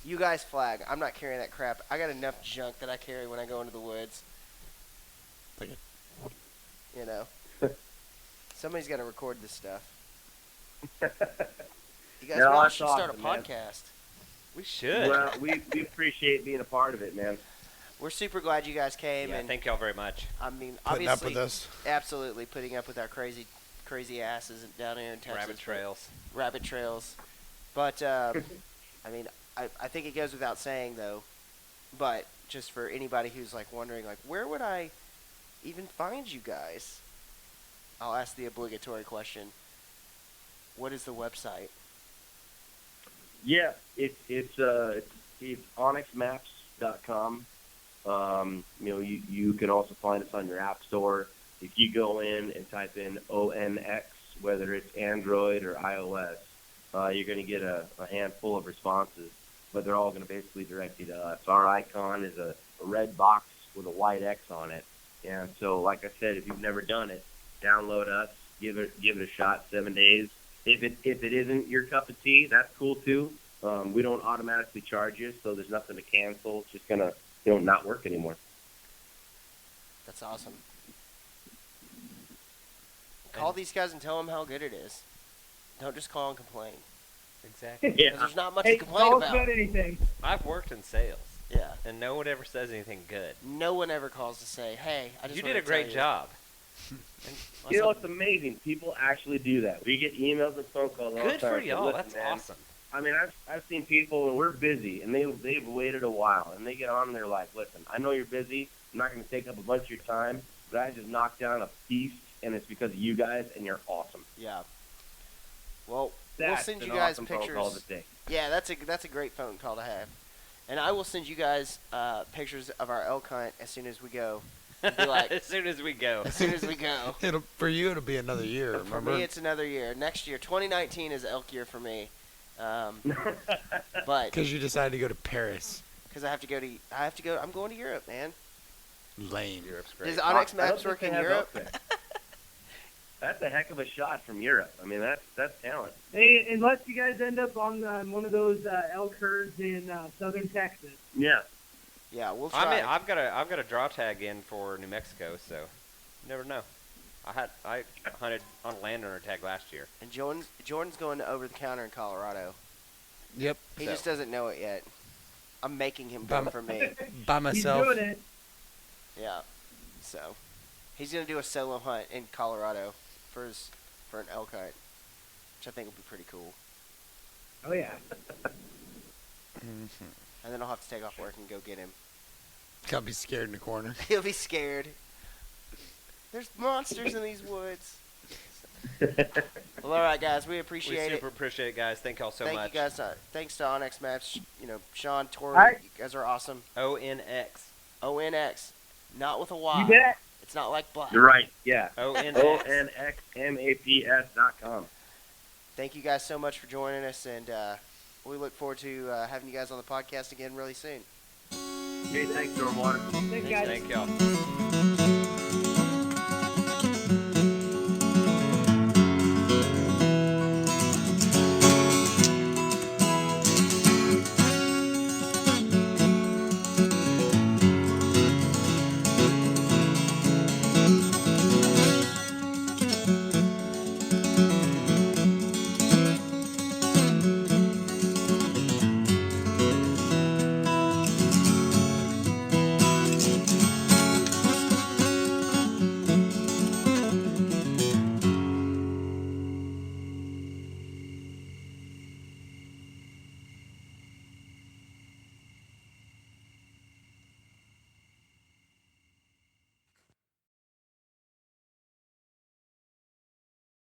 Speaker 1: You guys flag. I'm not carrying that crap. I got enough junk that I carry when I go into the woods.
Speaker 5: Like
Speaker 1: Somebody's got to record this stuff. You guys
Speaker 3: No,
Speaker 1: all
Speaker 3: that's
Speaker 1: should start a
Speaker 3: awesome, man.
Speaker 1: podcast.
Speaker 2: We should.
Speaker 3: Well, we appreciate being a part of it, man.
Speaker 1: We're super glad you guys came,
Speaker 2: yeah,
Speaker 1: and
Speaker 2: thank y'all very much.
Speaker 1: I mean,
Speaker 5: Putting up
Speaker 1: obviously,
Speaker 5: with us.
Speaker 1: absolutely putting up with our crazy asses down here in Texas.
Speaker 2: Rabbit trails.
Speaker 1: But I mean, I think it goes without saying though. But just for anybody who's like wondering, like, where would I even find you guys? I'll ask the obligatory question. What is the website?
Speaker 3: Yeah, it's onyxmaps.com. You can also find us on your app store. If you go in and type in ONX, whether it's Android or iOS, you're going to get a handful of responses, but they're all going to basically direct you to us. Our icon is a red box with a white X on it. And so, like I said, if you've never done it, download us, give it a shot, 7 days. If it isn't your cup of tea, that's cool too. We don't automatically charge you, so there's nothing to cancel. It's just gonna not work anymore.
Speaker 1: That's awesome. Call these guys and tell them how good it is. Don't just call and complain.
Speaker 2: Exactly.
Speaker 1: 'Cause there's not much
Speaker 4: Hey,
Speaker 1: to complain
Speaker 4: call us
Speaker 1: about.
Speaker 4: about anything.
Speaker 2: I've worked in sales,
Speaker 1: Yeah.
Speaker 2: and no one ever says anything good.
Speaker 1: No one ever calls to say, "Hey, I just
Speaker 2: You
Speaker 1: wanted
Speaker 2: did a
Speaker 1: to tell
Speaker 2: great
Speaker 1: you."
Speaker 2: job.
Speaker 1: And
Speaker 3: It's amazing. People actually do that. We get emails and phone calls all the
Speaker 2: Good
Speaker 3: time.
Speaker 2: for
Speaker 3: So
Speaker 2: y'all.
Speaker 3: listen,
Speaker 2: That's
Speaker 3: man,
Speaker 2: awesome.
Speaker 3: I mean, I've seen people and we're busy, and they've waited a while, and they get on and they're like, "Listen, I know you're busy. I'm not going to take up a bunch of your time, but I just knocked down a feast, and it's because of you guys, and you're awesome."
Speaker 1: Yeah. Well,
Speaker 3: That's
Speaker 1: we'll send you
Speaker 3: an
Speaker 1: guys
Speaker 3: awesome phone call to
Speaker 1: pictures.
Speaker 3: take.
Speaker 1: Yeah, that's a great phone call to have. And I will send you guys pictures of our elk hunt as soon as we go. And be like,
Speaker 2: As soon as we go.
Speaker 1: as soon as we go.
Speaker 5: For you, it'll be another year.
Speaker 1: For
Speaker 5: Remember?
Speaker 1: me, it's another year. Next year, 2019 is elk year for me. But
Speaker 5: Because you decided to go to Paris.
Speaker 1: because I'm going to Europe, man.
Speaker 5: Lame.
Speaker 2: Europe's great.
Speaker 1: Does Onyx
Speaker 3: I don't
Speaker 1: Maps
Speaker 3: think
Speaker 1: work
Speaker 3: they
Speaker 1: in
Speaker 3: have
Speaker 1: Europe?
Speaker 3: elk there. That's a heck of a shot from Europe. I mean, that's talent.
Speaker 4: Hey, unless you guys end up on one of those elk herds in southern Texas.
Speaker 3: Yeah.
Speaker 1: Yeah, we'll try.
Speaker 2: I've got a draw tag in for New Mexico, so you never know. I hunted on a landowner tag last year.
Speaker 1: And Jordan's going over the counter in Colorado.
Speaker 5: Yep.
Speaker 1: He
Speaker 2: So-
Speaker 1: just doesn't know it yet. I'm making him come for me.
Speaker 5: By
Speaker 4: He's
Speaker 5: myself.
Speaker 4: doing it.
Speaker 1: Yeah. So he's gonna do a solo hunt in Colorado for an elk hunt, which I think will be pretty cool.
Speaker 4: Oh yeah.
Speaker 1: and then I'll have to take off work and go get him.
Speaker 5: Gotta be scared in the corner.
Speaker 1: He'll be scared. There's monsters in these woods. Well, all right, guys, we appreciate
Speaker 2: We
Speaker 1: it.
Speaker 2: super appreciate it, guys. Thank y'all so
Speaker 1: Thank
Speaker 2: much.
Speaker 1: you guys. Thanks to OnX Maps. Sean, Torry,
Speaker 4: All right.
Speaker 1: you guys are awesome.
Speaker 2: ONX.
Speaker 1: ONX, not with a Y.
Speaker 4: You bet.
Speaker 1: It's not like black.
Speaker 3: You're right. Yeah.
Speaker 2: ONX.
Speaker 3: ONXMAPS.com.
Speaker 1: Thank you guys so much for joining us, and we look forward to having you guys on the podcast again really soon.
Speaker 3: Hey, thanks, Stormwater.
Speaker 4: Thanks, guys.
Speaker 2: Thank y'all.